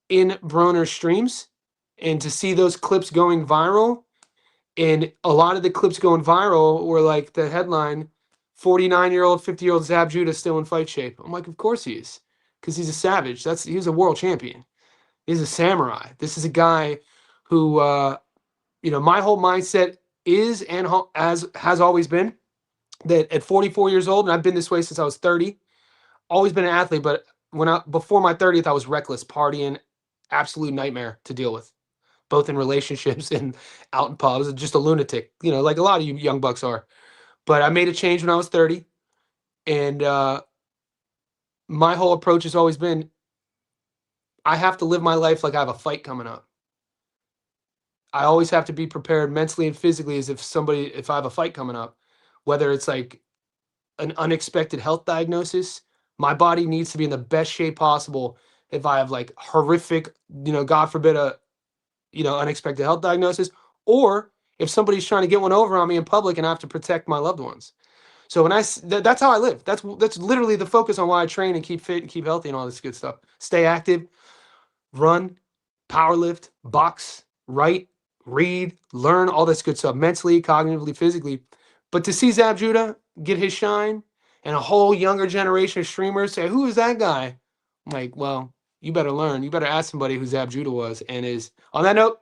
in Broner's streams and to see those clips going viral. And a lot of the clips going viral were like the headline, 49-year-old, 50-year-old Zab Judah still in fight shape. I'm like, of course he is, because he's a savage. He's a world champion. He's a samurai. This is a guy who, my whole mindset is and has always been that at 44 years old, and I've been this way since I was 30, always been an athlete, but before my 30th, I was reckless, partying, absolute nightmare to deal with, both in relationships and out in pubs, just a lunatic, like a lot of you young bucks are. But I made a change when I was 30, and my whole approach has always been, I have to live my life like I have a fight coming up. I always have to be prepared mentally and physically as if I have a fight coming up, whether it's like an unexpected health diagnosis, my body needs to be in the best shape possible. If I have like horrific, God forbid unexpected health diagnosis, or if somebody's trying to get one over on me in public and I have to protect my loved ones. So when that's how I live. That's literally the focus on why I train and keep fit and keep healthy and all this good stuff. Stay active, run, power lift, box, write, read, learn, all this good stuff, mentally, cognitively, physically. But to see Zab Judah get his shine and a whole younger generation of streamers say, who is that guy? I'm like, well, you better learn. You better ask somebody who Zab Judah was and is. On that note,